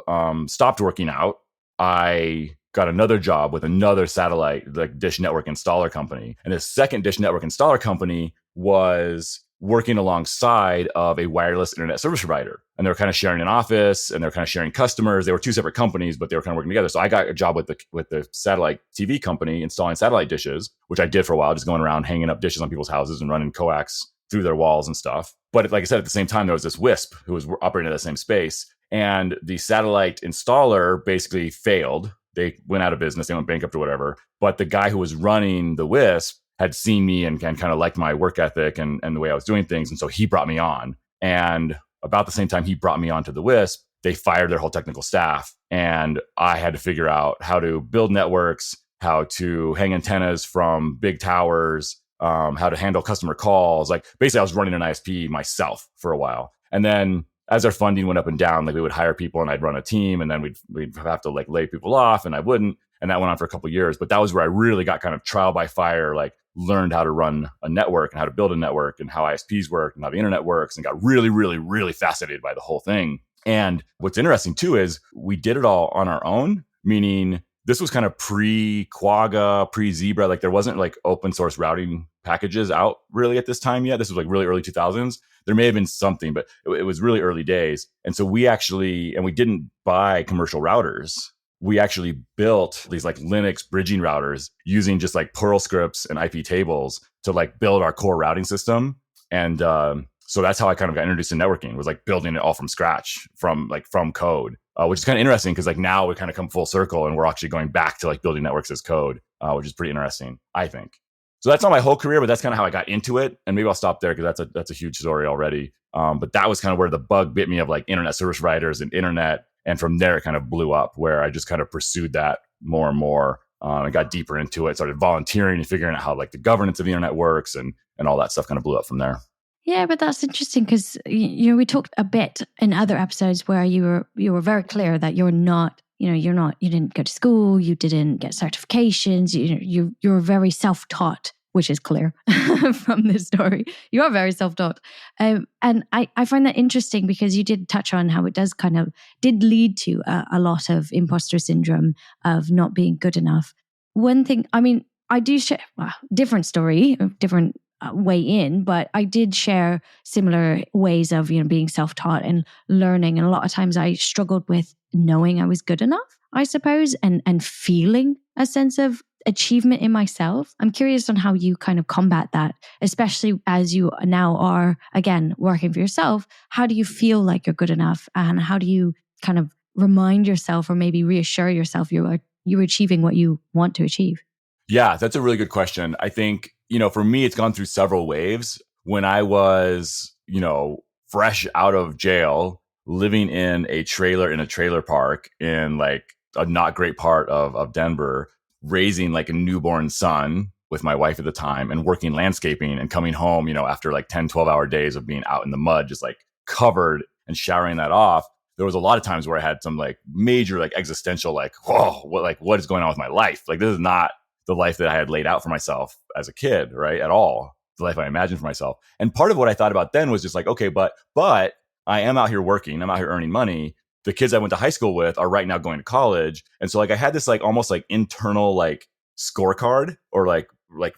stopped working out, I got another job with another satellite, like dish network installer company. And this second dish network installer company was working alongside of a wireless internet service provider. And they were kind of sharing an office, and they were kind of sharing customers. They were 2 separate companies, but they were kind of working together. So I got a job with the satellite TV company installing satellite dishes, which I did for a while, just going around hanging up dishes on people's houses and running coax through their walls and stuff. But like I said, at the same time, there was this WISP who was operating in the same space. And the satellite installer basically failed. They went out of business. They went bankrupt or whatever. But the guy who was running the WISP had seen me and kind of liked my work ethic and the way I was doing things. And so he brought me on. And about the same time he brought me on to the WISP, they fired their whole technical staff. And I had to figure out how to build networks, how to hang antennas from big towers, how to handle customer calls. Like basically I was running an ISP myself for a while. And then as our funding went up and down, like we would hire people and I'd run a team, and then we'd have to like lay people off, and I wouldn't. And that went on for a couple of years. But that was where I really got kind of trial by fire, like learned how to run a network and how to build a network and how ISPs work and how the internet works, and got really, really, really fascinated by the whole thing. And what's interesting too is we did it all on our own, meaning this was kind of pre-Quagga, pre-Zebra. Like there wasn't like open source routing packages out really at this time yet. This was like really early 2000s. There may have been something, but it was really early days. And so we didn't buy commercial routers. We actually built these like Linux bridging routers using just like Perl scripts and IP tables to like build our core routing system. And so that's how I kind of got introduced to networking, was like building it all from scratch, from code, which is kind of interesting because like now we kind of come full circle and we're actually going back to like building networks as code, which is pretty interesting, I think. So that's not my whole career, but that's kind of how I got into it. And maybe I'll stop there because that's a huge story already. But that was kind of where the bug bit me of like internet service providers and internet. And from there, it kind of blew up, where I just kind of pursued that more and more. I got deeper into it, started volunteering and figuring out how like the governance of the internet works, and all that stuff kind of blew up from there. Yeah, but that's interesting because we talked a bit in other episodes where you were very clear that you're not, you didn't go to school, you didn't get certifications, you're very self-taught, which is clear from this story. You are very self-taught, and I find that interesting because you did touch on how it did lead to a lot of imposter syndrome of not being good enough. One thing, I mean, I do share different story, different way in, but I did share similar ways of being self-taught and learning, and a lot of times I struggled with knowing I was good enough, I suppose, and feeling a sense of achievement in myself. I'm curious on how you kind of combat that, especially as you now are again working for yourself. How do you feel like you're good enough, and how do you kind of remind yourself or maybe reassure yourself you're achieving what you want to achieve? Yeah, that's a really good question. I think, for me, it's gone through several waves. When I was, fresh out of jail, living in a trailer park in like a not great part of Denver, raising like a newborn son with my wife at the time and working landscaping and coming home, after like 10, 12-hour days of being out in the mud, just like covered and showering that off. There was a lot of times where I had some like major, like existential, like, whoa, what is going on with my life? Like, this is not the life that I had laid out for myself as a kid, right? At all. The life I imagined for myself. And part of what I thought about then was just like, okay, but I am out here working. I'm out here earning money. The kids I went to high school with are right now going to college. And so like I had this like almost like internal like scorecard or like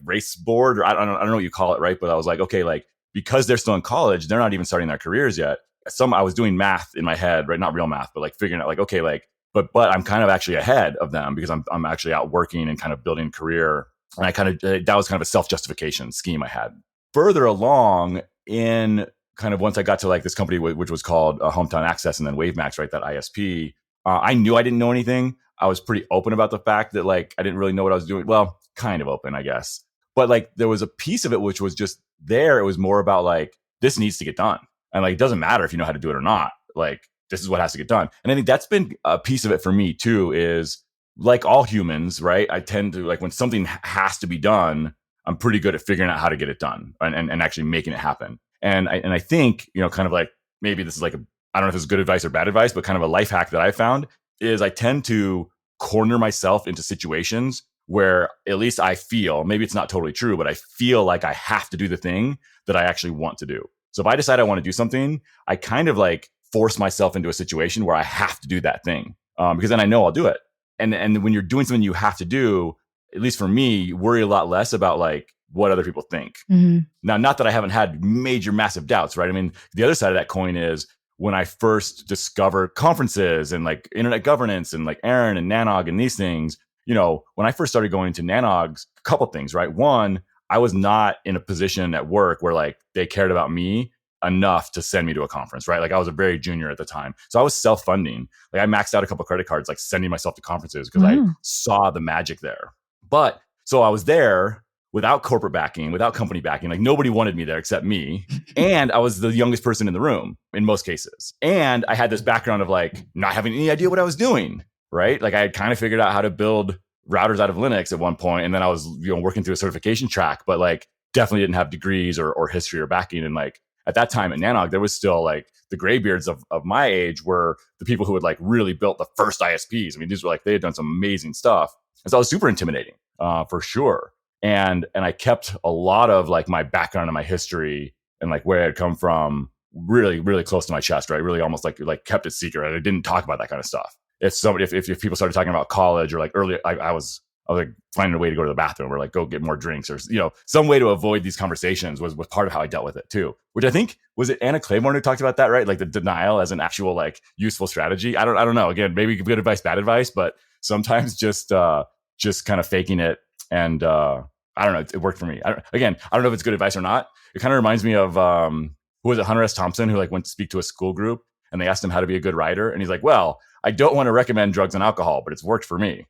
race board, or I don't know what you call it, right? But I was like, okay, like because they're still in college, they're not even starting their careers yet. I was doing math in my head, right? Not real math, but like figuring out like, okay, like, but I'm kind of actually ahead of them because I'm actually out working and kind of building a career. And that was kind of a self-justification scheme I had. Further along in kind of once I got to like this company, which was called Hometown Access and then WaveMax, right? That ISP. I knew I didn't know anything. I was pretty open about the fact that like I didn't really know what I was doing. Well, kind of open, I guess. But like there was a piece of it which was just there. It was more about like, this needs to get done. And like, it doesn't matter if you know how to do it or not. Like, this is what has to get done. And I think that's been a piece of it for me too, is like all humans, right? I tend to like when something has to be done, I'm pretty good at figuring out how to get it done and actually making it happen. And I think, kind of like maybe this is like, I don't know if this is good advice or bad advice, but kind of a life hack that I found is I tend to corner myself into situations where at least I feel, maybe it's not totally true, but I feel like I have to do the thing that I actually want to do. So if I decide I want to do something, I kind of like force myself into a situation where I have to do that thing because then I know I'll do it. And when you're doing something you have to do, at least for me, you worry a lot less about like what other people think. Mm-hmm. Now, not that I haven't had major, massive doubts, right? I mean, the other side of that coin is when I first discovered conferences and like internet governance and like Aaron and Nanog and these things, when I first started going to Nanog's, a couple things, right? One, I was not in a position at work where like they cared about me enough to send me to a conference, right? Like I was a very junior at the time. So I was self-funding. Like I maxed out a couple of credit cards, like sending myself to conferences because I saw the magic there. But so I was there without corporate backing, without company backing. Like nobody wanted me there except me. And I was the youngest person in the room in most cases. And I had this background of like not having any idea what I was doing, right? Like I had kind of figured out how to build routers out of Linux at one point. And then I was, working through a certification track, but like definitely didn't have degrees or history or backing. And like at that time at Nanog, there was still like the graybeards of my age were the people who had like really built the first ISPs. I mean, these were like, they had done some amazing stuff. And so it was super intimidating for sure. And I kept a lot of like my background and my history and like where I had come from really, really close to my chest, right? Really almost like kept it secret. I didn't talk about that kind of stuff. If people started talking about college or like early, I was like finding a way to go to the bathroom or like go get more drinks or, some way to avoid these conversations was part of how I dealt with it too, which I think was it Anna Claiborne who talked about that, right? Like the denial as an actual like useful strategy. I don't know. Again, maybe good advice, bad advice, but sometimes just kind of faking it. And I don't know, it worked for me. I don't know if it's good advice or not. It kind of reminds me of, who was it? Hunter S. Thompson, who like went to speak to a school group and they asked him how to be a good writer. And he's like, well, I don't want to recommend drugs and alcohol, but it's worked for me.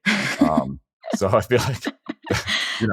So I feel like,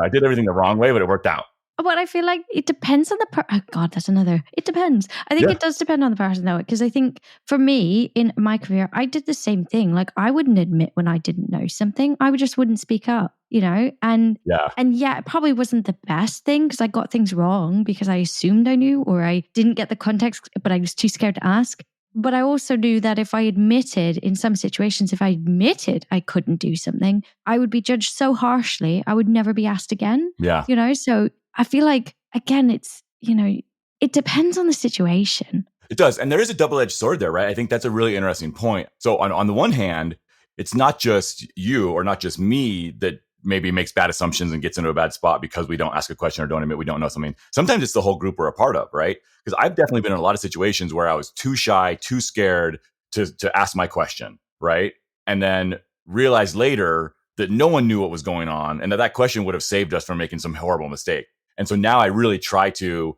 I did everything the wrong way, but it worked out. But I feel like it depends on the oh God, that's another. It depends. I think it does depend on the person though, because I think for me in my career, I did the same thing. Like I wouldn't admit when I didn't know something. I would just wouldn't speak up, and it probably wasn't the best thing because I got things wrong because I assumed I knew or I didn't get the context, but I was too scared to ask. But I also knew that if I admitted in some situations, if I admitted I couldn't do something, I would be judged so harshly. I would never be asked again. Yeah. So I feel like, again, it's, it depends on the situation. It does. And there is a double-edged sword there, right? I think that's a really interesting point. So on the one hand, it's not just you or not just me that maybe makes bad assumptions and gets into a bad spot because we don't ask a question or don't admit we don't know something. Sometimes it's the whole group we're a part of, right? Because I've definitely been in a lot of situations where I was too shy, too scared to ask my question, right? And then realized later that no one knew what was going on and that question would have saved us from making some horrible mistake. And so now I really try to,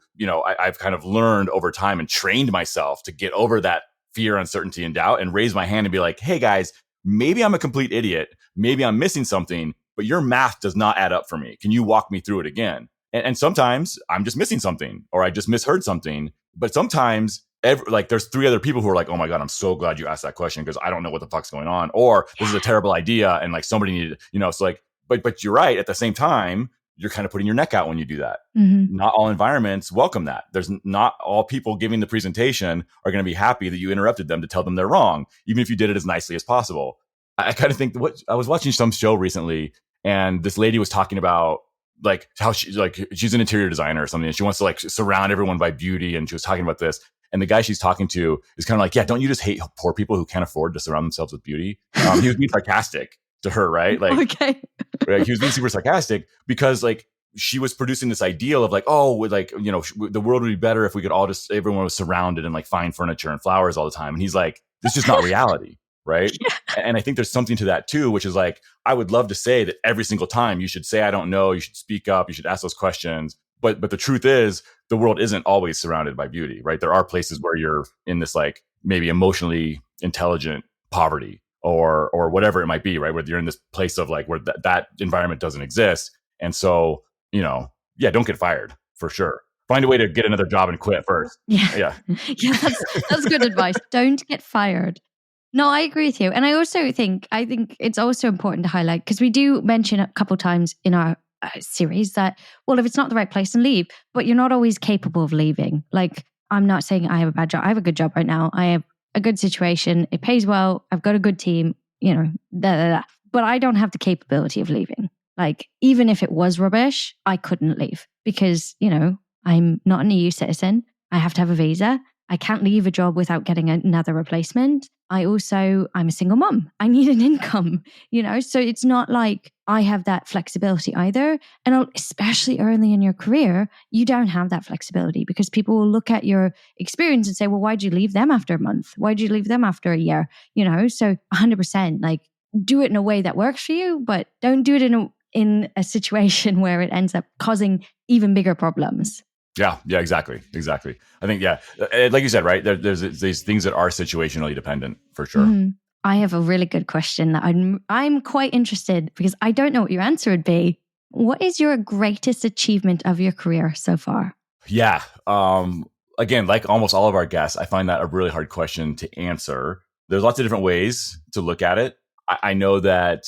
I've kind of learned over time and trained myself to get over that fear, uncertainty, and doubt and raise my hand and be like, hey guys, maybe I'm a complete idiot. Maybe I'm missing something, but your math does not add up for me. Can you walk me through it again? And sometimes I'm just missing something or I just misheard something. But sometimes there's three other people who are like, oh my God, I'm so glad you asked that question because I don't know what the fuck's going on. Or this is a terrible idea. And like somebody needed, it's like, but you're right. At the same time, you're kind of putting your neck out when you do that. Mm-hmm. Not all environments welcome that. There's not all people giving the presentation are going to be happy that you interrupted them to tell them they're wrong, even if you did it as nicely as possible. I kind of think I was watching some show recently and this lady was talking about like how she's an interior designer or something. And she wants to like surround everyone by beauty. And she was talking about this. And the guy she's talking to is kind of like, yeah, don't you just hate poor people who can't afford to surround themselves with beauty? He was being sarcastic to her, right? Like, okay. Right, he was being super sarcastic because like she was producing this ideal of like, oh, the world would be better if we could everyone was surrounded in like fine furniture and flowers all the time. And he's like, this is just not reality. Right. Yeah. And I think there's something to that too, which is like, I would love to say that every single time you should say, I don't know, you should speak up, you should ask those questions. But the truth is the world isn't always surrounded by beauty, right? There are places where you're in this like maybe emotionally intelligent poverty or whatever it might be, right? Where you're in this place of like where that environment doesn't exist. And so, don't get fired for sure. Find a way to get another job and quit first. Yeah. Yeah, that's good advice. Don't get fired. No, I agree with you. And I think it's also important to highlight because we do mention a couple times in our series that, well, if it's not the right place, then leave. But you're not always capable of leaving. Like, I'm not saying I have a bad job. I have a good job right now. I have a good situation. It pays well. I've got a good team, But I don't have the capability of leaving. Like, even if it was rubbish, I couldn't leave because, I'm not an EU citizen. I have to have a visa. I can't leave a job without getting another replacement. I'm a single mom. I need an income, so it's not like I have that flexibility either. And especially early in your career, you don't have that flexibility because people will look at your experience and say, well, why'd you leave them after a month? Why'd you leave them after a year? So 100%, like do it in a way that works for you, but don't do it in a situation where it ends up causing even bigger problems. Yeah, exactly. I think, like you said, right, there's these things that are situationally dependent for sure. Mm-hmm. I have a really good question that I'm quite interested because I don't know what your answer would be. What is your greatest achievement of your career so far? Yeah. Again, like almost all of our guests, I find that a really hard question to answer. There's lots of different ways to look at it. I know that,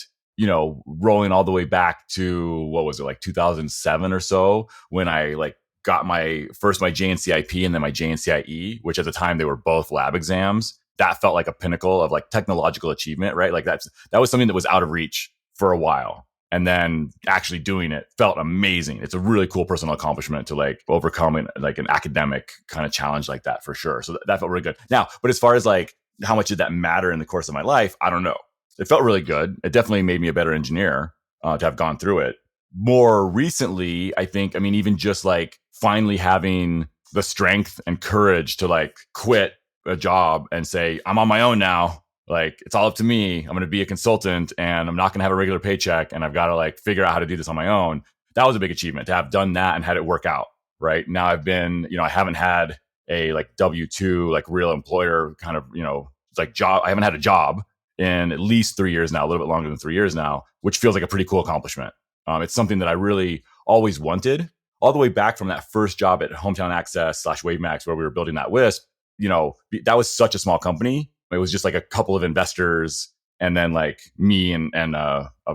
rolling all the way back to, what was it, like 2007 or so, when I got my JNCIP and then my JNCIE, which at the time they were both lab exams. That felt like a pinnacle of like technological achievement, right? Like that was something that was out of reach for a while. And then actually doing it felt amazing. It's a really cool personal accomplishment to like overcome like an academic kind of challenge like that for sure. So that felt really good. Now, but as far as like how much did that matter in the course of my life, I don't know. It felt really good. It definitely made me a better engineer to have gone through it. More recently, I think, even just like finally having the strength and courage to like quit a job and say, I'm on my own now. Like, it's all up to me. I'm going to be a consultant and I'm not going to have a regular paycheck and I've got to like figure out how to do this on my own. That was a big achievement to have done that and had it work out. Right now I've been, I haven't had a like W-2, like real employer kind of, like job. I haven't had a job in at least 3 years now, a little bit longer than 3 years now, which feels like a pretty cool accomplishment. It's something that I really always wanted. all the way back from that first job at Hometown Access / Wavemax, where we were building that WISP, that was such a small company. It was just like a couple of investors and then like me and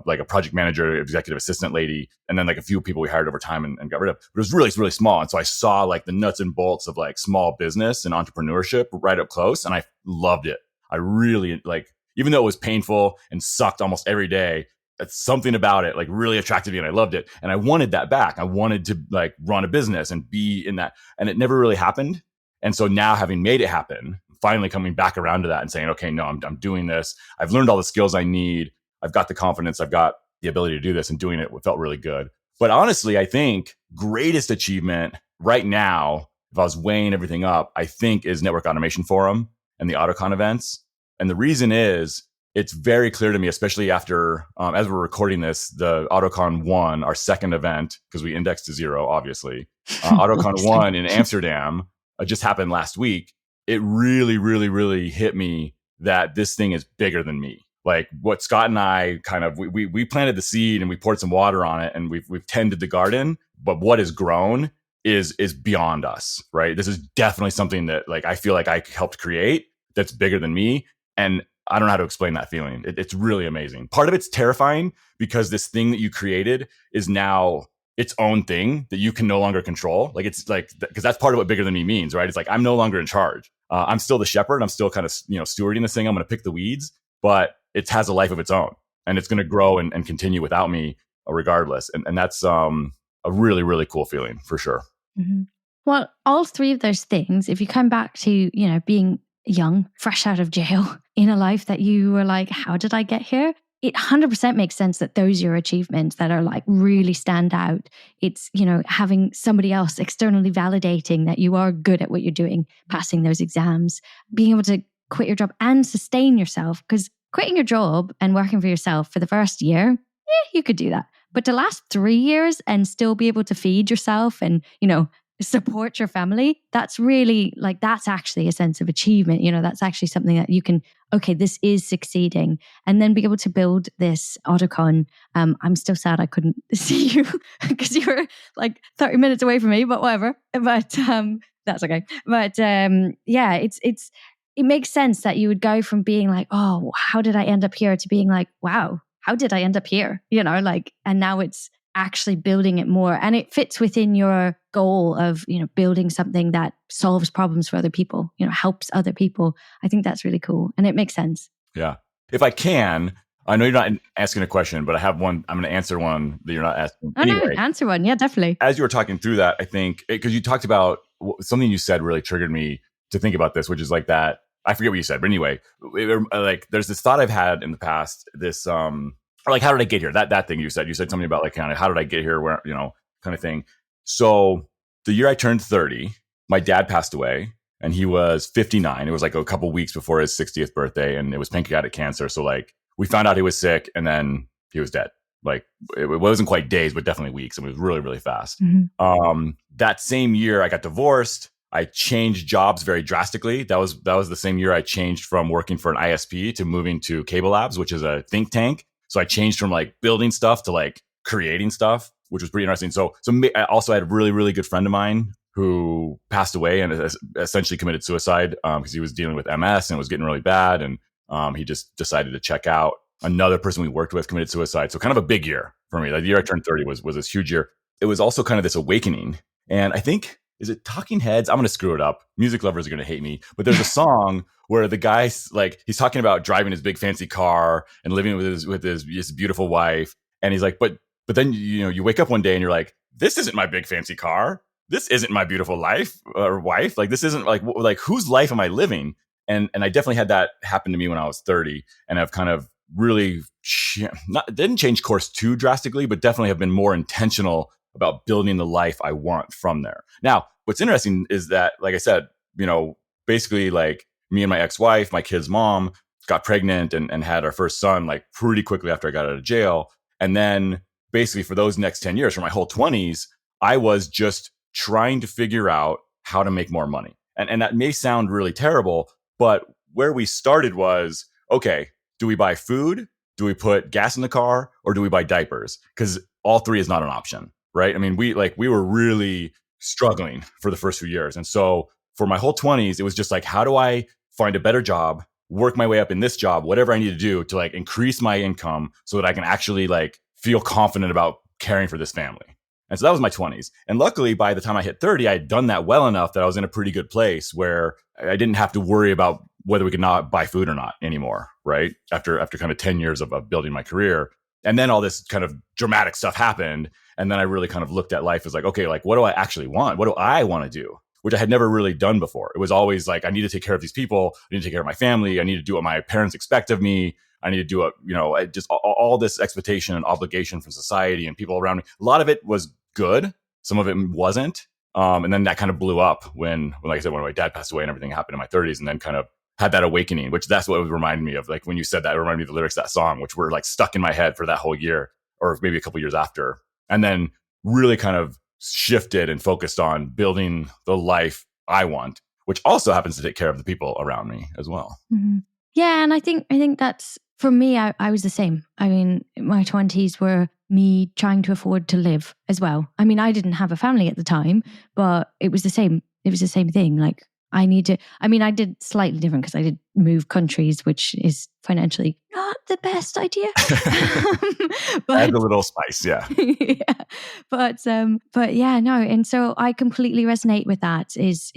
like a project manager, executive assistant lady, and then like a few people we hired over time and got rid of. But it was really, really small. And so I saw like the nuts and bolts of like small business and entrepreneurship right up close. And I loved it. I really like, even though it was painful and sucked almost every day, that's something about it like really attracted me and I loved it. And I wanted that back. I wanted to like run a business and be in that. And it never really happened. And so now having made it happen, finally coming back around to that and saying, okay, no, I'm doing this. I've learned all the skills I need. I've got the confidence. I've got the ability to do this, and doing it felt really good. But honestly, I think greatest achievement right now, if I was weighing everything up, I think is Network Automation Forum and the AutoCon events. And the reason is it's very clear to me, especially after, as we're recording this, the AutoCon 1, our second event, because we indexed to 0, obviously. AutoCon 1 in Amsterdam just happened last week. It really, really, really hit me that this thing is bigger than me. Like what Scott and I kind of, we planted the seed and we poured some water on it and we've tended the garden, but what has grown is beyond us, right? This is definitely something that like, I feel like I helped create that's bigger than me. And I don't know how to explain that feeling. It's really amazing. Part of it's terrifying because this thing that you created is now its own thing that you can no longer control. Like it's like, because that's part of what bigger than me means, right? It's like, I'm no longer in charge. I'm still the shepherd. I'm still kind of, stewarding this thing. I'm going to pick the weeds, but it has a life of its own and it's going to grow and continue without me regardless. And that's a really, really cool feeling for sure. Mm-hmm. Well, all three of those things, if you come back to, being young, fresh out of jail, in a life that you were like, how did I get here? It 100% makes sense that those are your achievements that are like really stand out. It's, having somebody else externally validating that you are good at what you're doing, passing those exams, being able to quit your job and sustain yourself. Because quitting your job and working for yourself for the first year, you could do that. But to last 3 years and still be able to feed yourself and, support your family, that's really like, that's actually a sense of achievement. That's actually something that you can, okay, this is succeeding. And then be able to build this AutoCon. I'm still sad I couldn't see you because you were like 30 minutes away from me, but whatever. But that's okay. But it makes sense that you would go from being like, oh, how did I end up here, to being like, wow, how did I end up here? And now it's actually building it more. And it fits within your goal of, building something that solves problems for other people, helps other people. I think that's really cool. And it makes sense. Yeah. If I can, I know you're not asking a question, but I have one. I'm going to answer one that you're not asking. No, answer one. Yeah, definitely. As you were talking through that, I think, because you talked about something you said really triggered me to think about this, which is like that. I forget what you said, but anyway, like there's this thought I've had in the past, this, like, how did I get here? That thing you said something about like, kind of, how did I get here? Where, kind of thing. So the year I turned 30, my dad passed away and he was 59. It was like a couple weeks before his 60th birthday and it was pancreatic cancer. So like we found out he was sick and then he was dead. Like it wasn't quite days, but definitely weeks. It was really, really fast. Mm-hmm. That same year I got divorced. I changed jobs very drastically. That was the same year I changed from working for an ISP to moving to Cable Labs, which is a think tank. So I changed from like building stuff to like creating stuff, which was pretty interesting. So I also had a really, really good friend of mine who passed away and essentially committed suicide because he was dealing with MS and it was getting really bad. And he just decided to check out. Another person we worked with committed suicide. So kind of a big year for me. Like the year I turned 30 was this huge year. It was also kind of this awakening. And I think, is it Talking Heads? I'm going to screw it up. Music lovers are going to hate me. But there's a song where the guy's like, he's talking about driving his big fancy car and living with his beautiful wife. And he's like, but then, you wake up one day and you're like, this isn't my big fancy car. This isn't my beautiful life or wife. Like, this isn't like whose life am I living? And I definitely had that happen to me when I was 30. And I've kind of really didn't change course too drastically, but definitely have been more intentional about building the life I want from there. Now, what's interesting is that, like I said, basically like me and my ex-wife, my kid's mom, got pregnant and had our first son like pretty quickly after I got out of jail. And then basically for those next 10 years, for my whole 20s, I was just trying to figure out how to make more money. And that may sound really terrible, but where we started was, okay, do we buy food? Do we put gas in the car? Or do we buy diapers? Because all three is not an option. right? I mean, we were really struggling for the first few years. And so for my whole 20s, it was just like, how do I find a better job, work my way up in this job, whatever I need to do to like increase my income so that I can actually like feel confident about caring for this family. And so that was my 20s. And luckily, by the time I hit 30, I had done that well enough that I was in a pretty good place where I didn't have to worry about whether we could not buy food or not anymore, right? After kind of 10 years of building my career. And then all this kind of dramatic stuff happened. And then I really kind of looked at life as like, okay, like what do I actually want? What do I want to do? Which I had never really done before. It was always like, I need to take care of these people. I need to take care of my family. I need to do what my parents expect of me. I need to do what, just all this expectation and obligation from society and people around me. A lot of it was good. Some of it wasn't. And then that kind of blew up when, like I said, when my dad passed away and everything happened in my 30s, and then kind of had that awakening, which that's what it reminded me of. Like when you said that, it reminded me of the lyrics of that song, which were like stuck in my head for that whole year or maybe a couple years after. And then really kind of shifted and focused on building the life I want, which also happens to take care of the people around me as well. Mm-hmm. Yeah. And I think that's, for me, I was the same. I mean, my 20s were me trying to afford to live as well. I mean, I didn't have a family at the time, but it was the same. It was the same thing. Like I did slightly different because I did move countries, which is financially not the best idea. But add a little spice, yeah. Yeah. But yeah, no. And so I completely resonate with that is,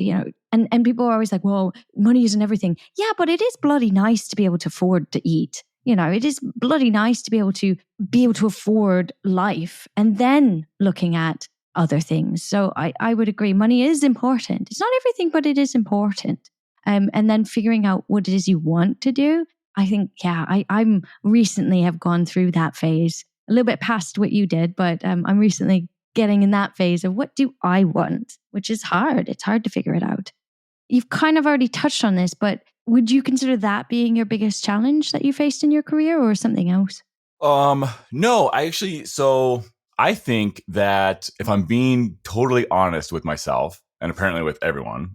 and people are always like, well, money isn't everything. Yeah, but it is bloody nice to be able to afford to eat. It is bloody nice to be able to afford life and then looking at other things. So I would agree. Money is important. It's not everything, but it is important. And then figuring out what it is you want to do. I think, yeah, I'm recently have gone through that phase a little bit past what you did, but I'm recently getting in that phase of what do I want, which is hard. It's hard to figure it out. You've kind of already touched on this, but would you consider that being your biggest challenge that you faced in your career or something else? No, I think that if I'm being totally honest with myself and apparently with everyone,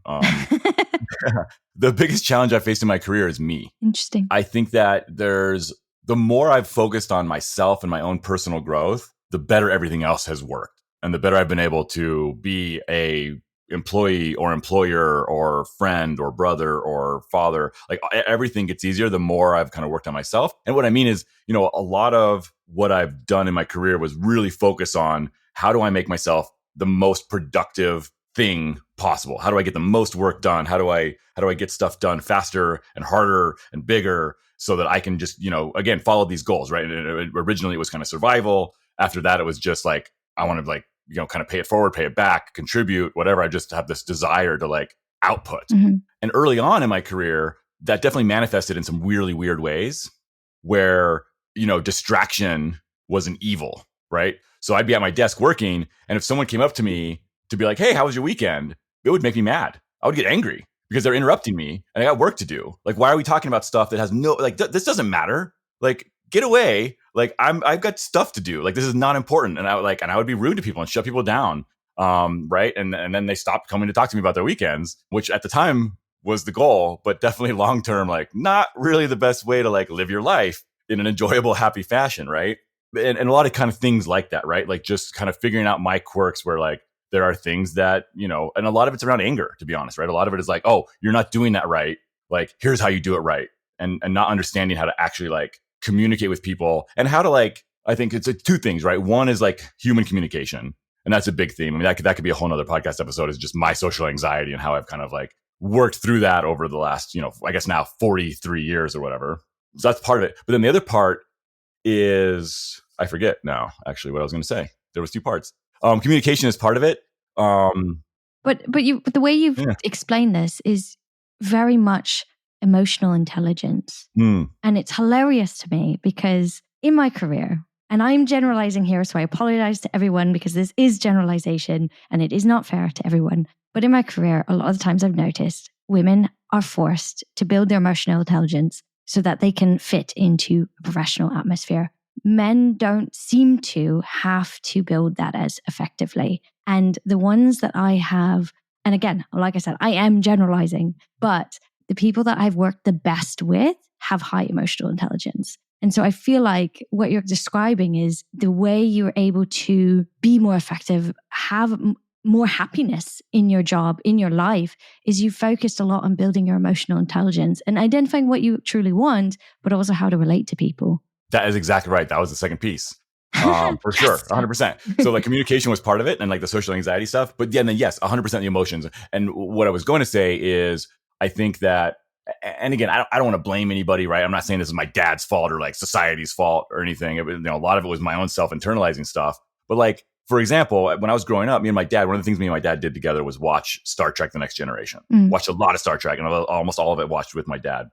the biggest challenge I faced in my career is me. Interesting. I think that the more I've focused on myself and my own personal growth, the better everything else has worked. And the better I've been able to be a employee or employer or friend or brother or father. Like everything gets easier the more I've kind of worked on myself. And what I mean is, a lot of what I've done in my career was really focus on how do I make myself the most productive thing possible? How do I get the most work done? How do I get stuff done faster and harder and bigger so that I can just, again, follow these goals, right? And originally it was kind of survival. After that, it was just like, I want to kind of pay it forward, pay it back, contribute, whatever. I just have this desire to like output. Mm-hmm. And early on in my career, that definitely manifested in some really weird ways where, distraction was an evil, right? So I'd be at my desk working. And if someone came up to me to be like, hey, how was your weekend? It would make me mad. I would get angry because they're interrupting me and I got work to do. Like, why are we talking about stuff that has this doesn't matter. Like, get away. Like I've got stuff to do. Like, this is not important. And I would be rude to people and shut people down. Right. And then they stopped coming to talk to me about their weekends, which at the time was the goal, but definitely long-term, like not really the best way to like live your life in an enjoyable, happy fashion. Right. And a lot of kind of things like that, right? Like just kind of figuring out my quirks where like there are things that, and a lot of it's around anger, to be honest, right? A lot of it is like, oh, you're not doing that right. Like, here's how you do it right. And not understanding how to actually like communicate with people and how to like, I think it's two things, right? One is like human communication. And that's a big theme. I mean, that could be a whole nother podcast episode, is just my social anxiety and how I've kind of like worked through that over the last, I guess now 43 years or whatever. So that's part of it. But then the other part is, I forget now actually what I was going to say. There was two parts. Communication is part of it. But the way you've explained this is very much emotional intelligence. And it's hilarious to me because in my career, and I'm generalizing here, so I apologize to everyone because this is generalization and it is not fair to everyone. But in my career, a lot of the times I've noticed women are forced to build their emotional intelligence so that they can fit into a professional atmosphere. Men don't seem to have to build that as effectively. And the ones that I have, and again, like I said, I am generalizing, but the people that I've worked the best with have high emotional intelligence. And so I feel like what you're describing is the way you're able to be more effective, have more happiness in your job, in your life, is you focused a lot on building your emotional intelligence and identifying what you truly want, but also how to relate to people. That is exactly right. That was the second piece. For sure. 100%. So like communication was part of it and like the social anxiety stuff. But then yes, 100% the emotions. And what I was going to say is I think that, and again, I don't want to blame anybody, right? I'm not saying this is my dad's fault or like society's fault or anything. It was, a lot of it was my own self-internalizing stuff. But like, for example, when I was growing up, me and my dad, one of the things me and my dad did together was watch Star Trek: The Next Generation. Watched a lot of Star Trek, and almost all of it watched with my dad.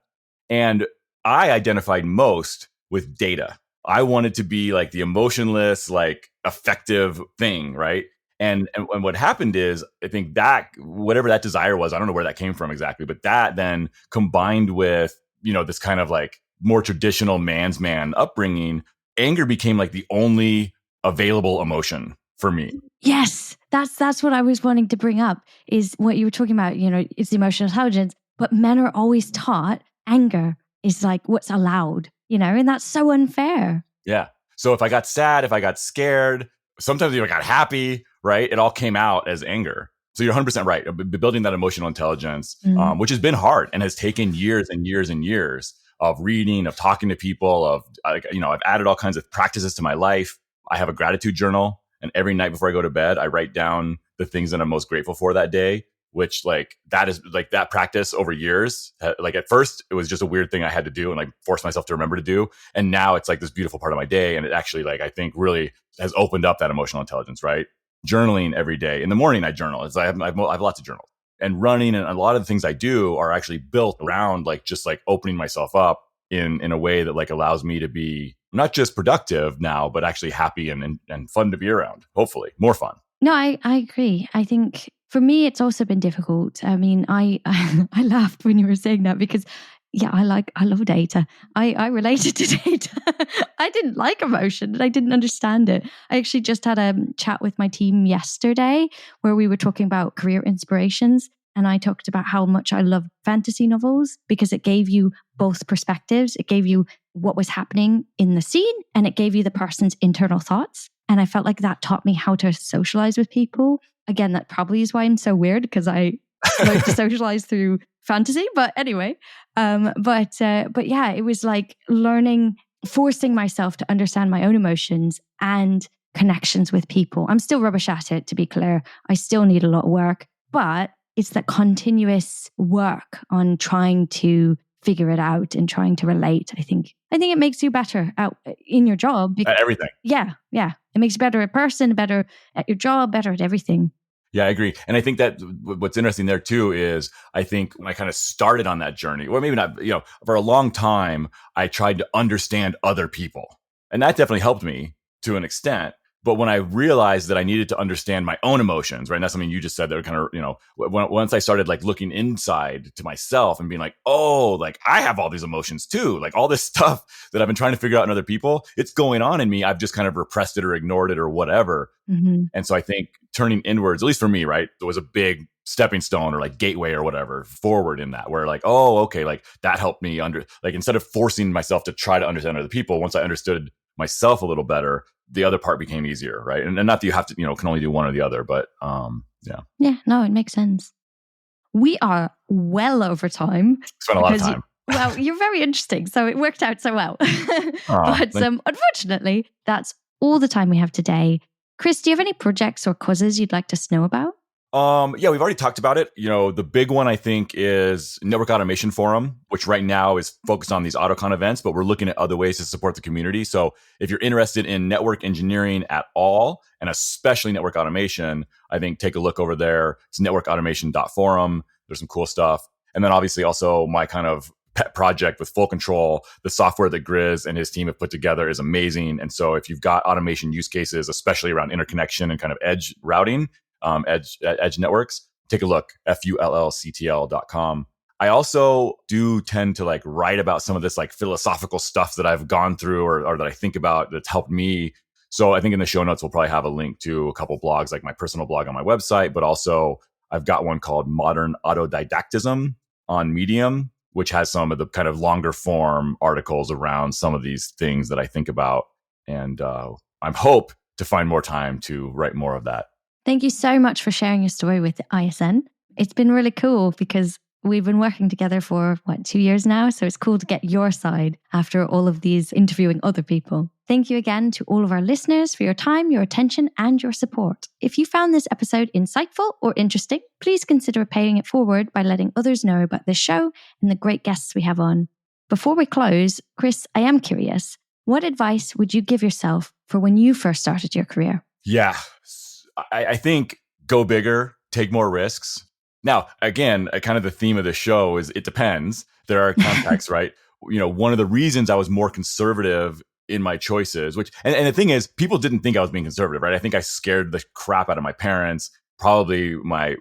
And I identified most with Data. I wanted to be like the emotionless, like effective thing, right? And what happened is, I think that whatever that desire was, I don't know where that came from exactly, but that then combined with, this kind of like more traditional man's man upbringing, anger became like the only available emotion for me. Yes, that's what I was wanting to bring up, is what you were talking about, it's the emotional intelligence, but men are always taught anger is like what's allowed, and that's so unfair. Yeah. So if I got sad, if I got scared, sometimes if I got happy, right? It all came out as anger. So you're 100% right. Building that emotional intelligence, which has been hard and has taken years and years and years of reading, of talking to people, of, I've added all kinds of practices to my life. I have a gratitude journal, and every night before I go to bed, I write down the things that I'm most grateful for that day, which like that is like that practice over years. Like at first it was just a weird thing I had to do and like force myself to remember to do. And now it's like this beautiful part of my day. And it actually like, I think really has opened up that emotional intelligence, right? Journaling every day. In the morning, I journal. I have lots of journals, and running, and a lot of the things I do are actually built around like just like opening myself up in a way that like allows me to be not just productive now, but actually happy and fun to be around. Hopefully more fun. No, I agree. I think for me, it's also been difficult. I mean, I laughed when you were saying that because I love Data. I related to Data. I didn't like emotion and I didn't understand it. I actually just had a chat with my team yesterday where we were talking about career inspirations. And I talked about how much I love fantasy novels because it gave you both perspectives. It gave you what was happening in the scene and it gave you the person's internal thoughts. And I felt like that taught me how to socialize with people. Again, that probably is why I'm so weird, because I learned to socialize through fantasy. But anyway, but yeah, it was like forcing myself to understand my own emotions and connections with people. I'm still rubbish at it, to be clear. I still need a lot of work, but it's that continuous work on trying to figure it out and trying to relate. I think it makes you better out in your job. At everything. Yeah. It makes you better a person, better at your job, better at everything. Yeah, I agree. And I think that what's interesting there too is I think when I kind of started on that journey, or maybe not, for a long time, I tried to understand other people. And that definitely helped me to an extent. But when I realized that I needed to understand my own emotions, right? And that's something you just said that kind of, once I started like looking inside to myself and being like, oh, like I have all these emotions too. Like all this stuff that I've been trying to figure out in other people, it's going on in me. I've just kind of repressed it or ignored it or whatever. Mm-hmm. And so I think turning inwards, at least for me, right, there was a big stepping stone or like gateway or whatever forward in that, where like, oh, okay, like that helped me instead of forcing myself to try to understand other people, once I understood myself a little better, the other part became easier, right? And not that you have to, can only do one or the other, but yeah. Yeah, no, it makes sense. We are well over time. Spent a lot of time. You're very interesting, so it worked out so well. But unfortunately, that's all the time we have today. Chris, do you have any projects or causes you'd like us to know about? Yeah, we've already talked about it. The big one I think is Network Automation Forum, which right now is focused on these AutoCon events, but we're looking at other ways to support the community. So if you're interested in network engineering at all, and especially network automation, I think take a look over there. It's networkautomation.forum. There's some cool stuff. And then obviously also my kind of pet project with Full Control, the software that Grizz and his team have put together is amazing. And so if you've got automation use cases, especially around interconnection and kind of edge routing, edge networks, take a look, fullctl.com. I also do tend to like write about some of this like philosophical stuff that I've gone through or that I think about that's helped me. So I think in the show notes, we'll probably have a link to a couple blogs, like my personal blog on my website, but also I've got one called Modern Autodidactism on Medium which has some of the kind of longer form articles around some of these things that I think about. And I hope to find more time to write more of that. Thank you so much for sharing your story with ISN. It's been really cool because we've been working together for 2 years now. So it's cool to get your side after all of these interviewing other people. Thank you again to all of our listeners for your time, your attention, and your support. If you found this episode insightful or interesting, please consider paying it forward by letting others know about this show and the great guests we have on. Before we close, Chris, I am curious, what advice would you give yourself for when you first started your career? Yeah, I think go bigger, take more risks. Now, again, kind of the theme of the show is it depends. There are contexts, right? One of the reasons I was more conservative in my choices, and the thing is, people didn't think I was being conservative, right? I think I scared the crap out of my parents, probably my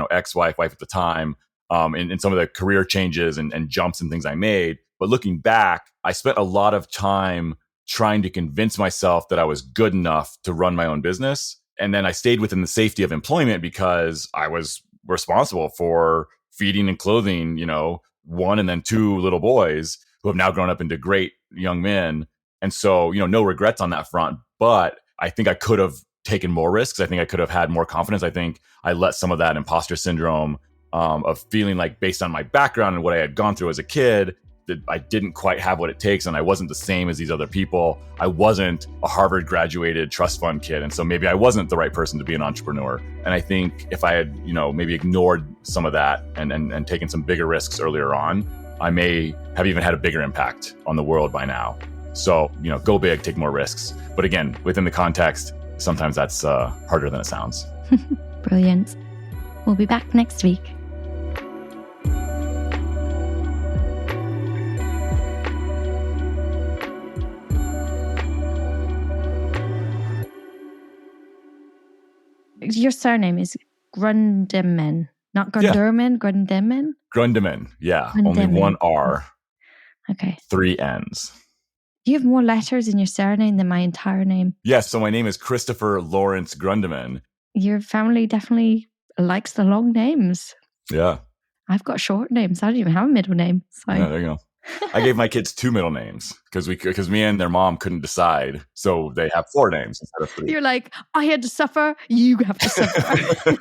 ex-wife at the time, in some of the career changes and jumps and things I made. But looking back, I spent a lot of time trying to convince myself that I was good enough to run my own business. And then I stayed within the safety of employment because I was responsible for feeding and clothing, one and then two little boys who have now grown up into great young men. And so, no regrets on that front. But I think I could have taken more risks. I think I could have had more confidence. I think I let some of that imposter syndrome of feeling like, based on my background and what I had gone through as a kid, that I didn't quite have what it takes, and I wasn't the same as these other people. I wasn't a Harvard graduated trust fund kid, and so maybe I wasn't the right person to be an entrepreneur. And I think if I had, maybe ignored some of that and taken some bigger risks earlier on, I may have even had a bigger impact on the world by now. So, go big, take more risks. But again, within the context, sometimes that's harder than it sounds. Brilliant. We'll be back next week. Your surname is Grundemann, not Grundemann, Grundemann? Grundemann, yeah. Grundemann. Only one R. Okay. 3 N's. You have more letters in your surname than my entire name. Yes, so my name is Christopher Lawrence Grundemann. Your family definitely likes the long names. Yeah. I've got short names. I don't even have a middle name. So. Yeah, there you go. I gave my kids 2 middle names because me and their mom couldn't decide. So they have 4 names instead of 3. You're like, I had to suffer. You have to suffer.